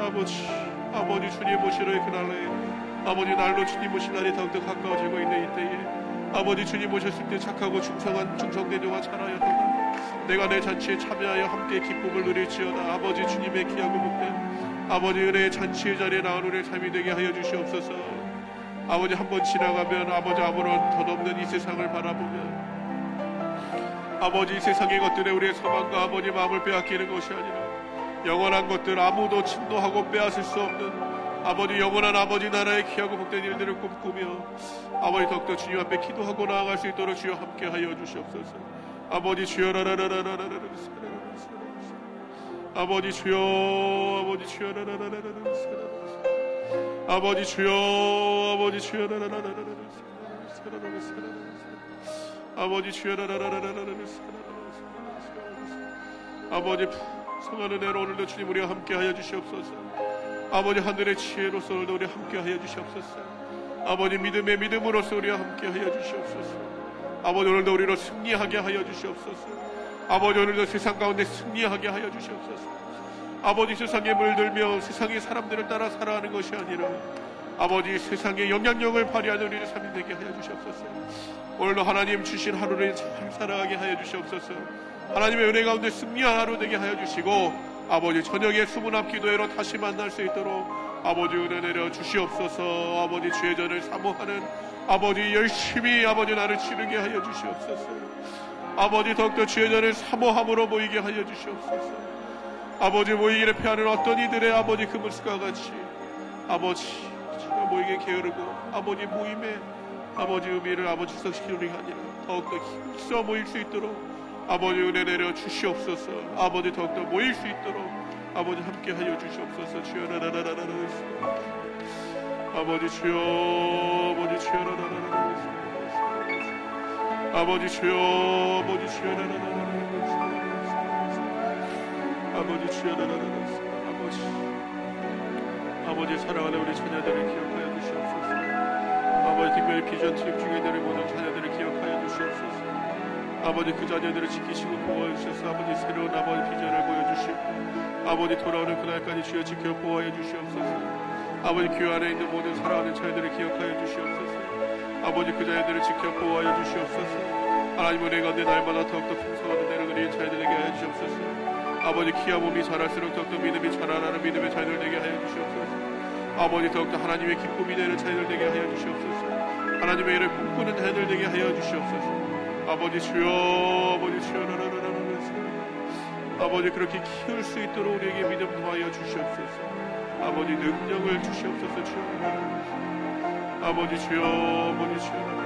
아버지 주여, 아버지 주님 모시러의 그날에 아버지 날로 주님 모실 날이 더욱더 가까워지고 있는 이때에 아버지 주님 모셨을 때 착하고 충성된 종아 잘하였도다. 내가 내 잔치에 참여하여 함께 기쁨을 누릴지어다. 아버지 주님의 귀하고 복된 아버지 은혜의 잔치의 자리에 나온 우리의 삶이 되게 하여 주시옵소서. 아버지 한 번 지나가면 아버지 아무런 덧없는 이 세상을 바라보면 아버지 이 세상의 것들에 우리의 소망과 아버지 마음을 빼앗기는 것이 아니라 영원한 것들, 아무도 침노하고 빼앗을 수 없는 아버지 영원한 아버지 나라의 귀하고 복된 일들을 꿈꾸며 아버지 더욱더 주님 앞에 기도하고 나아갈 수 있도록 주여 함께 하여 주시옵소서. 아버지 주여, 아버지 주여, 아버지 주여, 아버지 주여, 아버지 주여, 아버지 주여, 아버지 성한 은혜로 오늘도 주님 우리와 함께하여 주시옵소서. 아버지 하늘의 지혜로서 오늘도 우리 함께하여 주시옵소서. 아버지 믿음의 믿음으로서 우리와 함께하여 주시옵소서. 아버지 오늘도 우리로 승리하게 하여 주시옵소서. 아버지 오늘도 세상 가운데 승리하게 하여 주시옵소서. 아버지 세상에 물들며 세상의 사람들을 따라 살아가는 것이 아니라 아버지 세상의 영향력을 발휘하는 우리의 삶이 되게 하여 주시옵소서. 오늘도 하나님 주신 하루를 잘 살아가게 하여 주시옵소서. 하나님의 은혜 가운데 승리한 하루 되게 하여 주시고 아버지 저녁에 수문 앞 기도회로 다시 만날 수 있도록 아버지 은혜 내려 주시옵소서. 아버지 주의 전을 사모하는 아버지 열심히 아버지 나를 치르게 하여 주시옵소서. 아버지 더욱더 주의 전을 사모함으로 모이게 하여 주시옵소서. 아버지 모이기를 피하는 어떤 이들의 아버지 그 모습과 같이 아버지 제가 모이게 게으르고 아버지 모임에 아버지 의미를 아버지 희석시키는 우리가 아니라 더욱더 힘써 모일 수 있도록 아버지 은혜 내려 주시옵소서. 아버지 더욱더 모일 수 있도록 아버지 함께 하여 주시옵소서. 주여 라라라라라 아버지 주여, 아버지 주여 라라라라 아버지 주여, 아버지 주여 라라라라 아버지 주여 라라라라 아버지 사랑하는 우리 자녀들을 기억하여 주시옵소서. 아버지 특별히 비전 트립 중에 있는 모든 자녀들을 기억하여 주시옵소서. 아버지 그 자녀들을 지키시고 보호해 주셔서 아버지 새로운 아버지 비전을 보여주시고 아버지 돌아오는 그날까지 주여 지켜 보호해 주시옵소서. 아버지 교회 안에 있는 모든 사랑하는 자녀들을 기억하여 주시옵소서. 아버지 그 자녀들을 지켜 보호하여 주시옵소서. 하나님 은혜 가운데 날마다 더욱더 풍성한 은혜를 누리는 자녀들에게 하여 주시옵소서. 아버지 키와 몸이 자랄수록 더욱더 믿음이 자라나는 믿음의 자녀들 되게 하여 주시옵소서. 아버지 더욱더 하나님의 기쁨이 되는 자녀들 되게 하여 주시옵소서. 하나님의 일을 꿈꾸는 자녀들 되게 하여 주시옵소서. 아버지 주여, 아버지 주여, 아버지 그렇게 키울 수 있도록 우리에게 믿음 더하여 주시옵소서. 아버지 능력을 주시옵소서. 주여, 아버지 주여, 아버지 주여.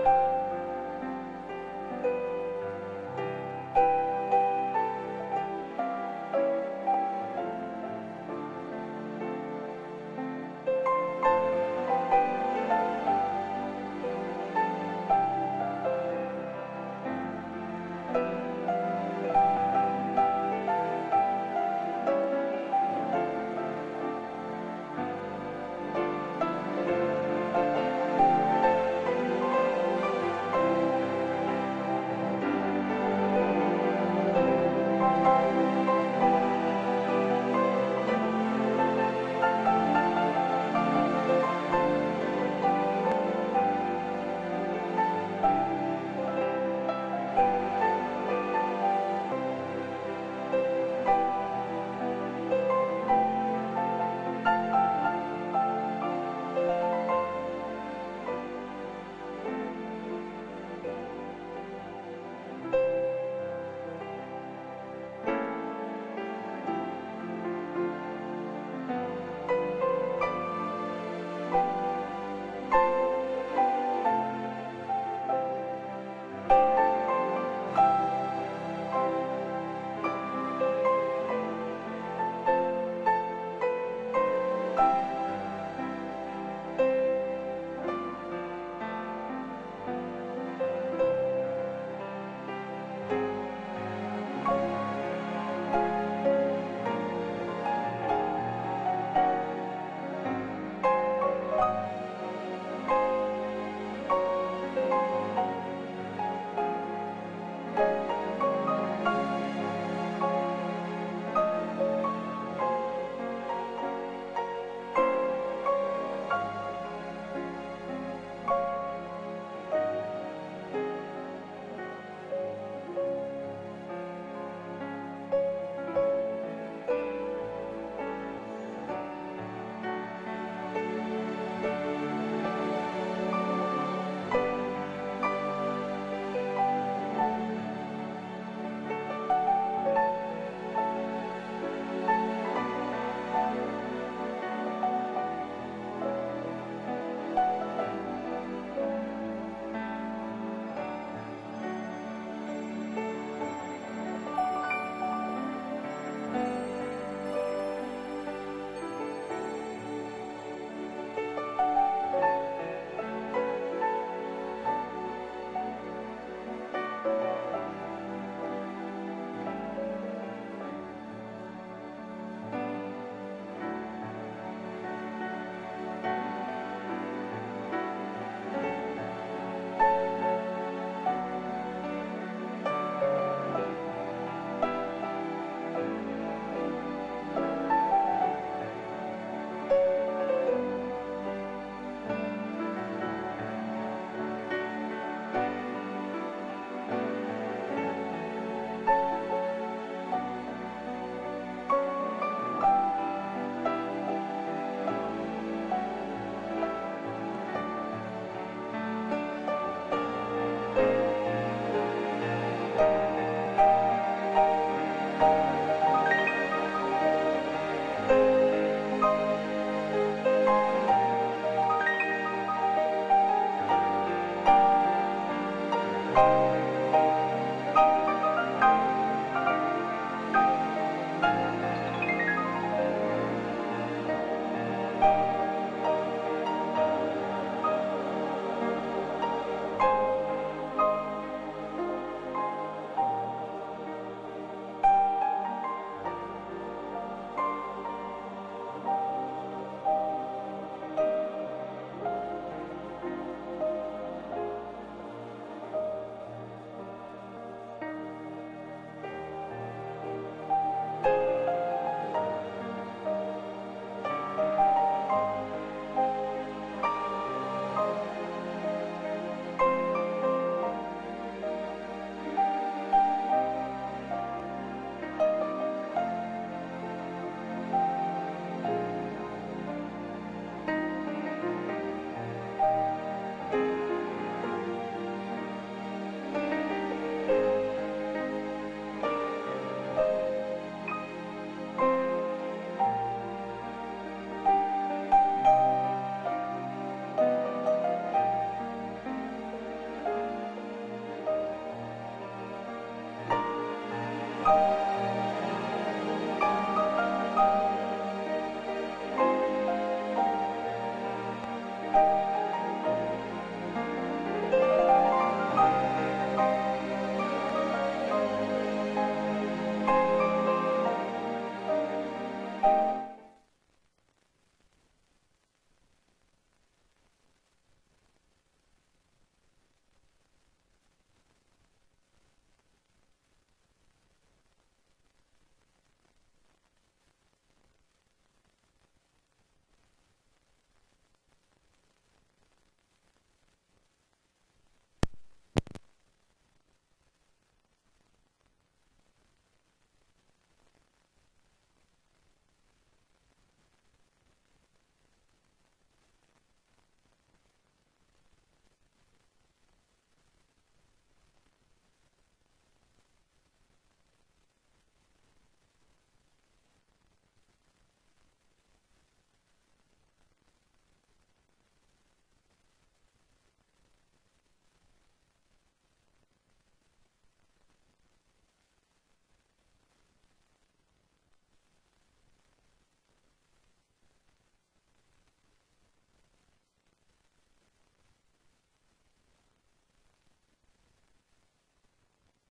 you.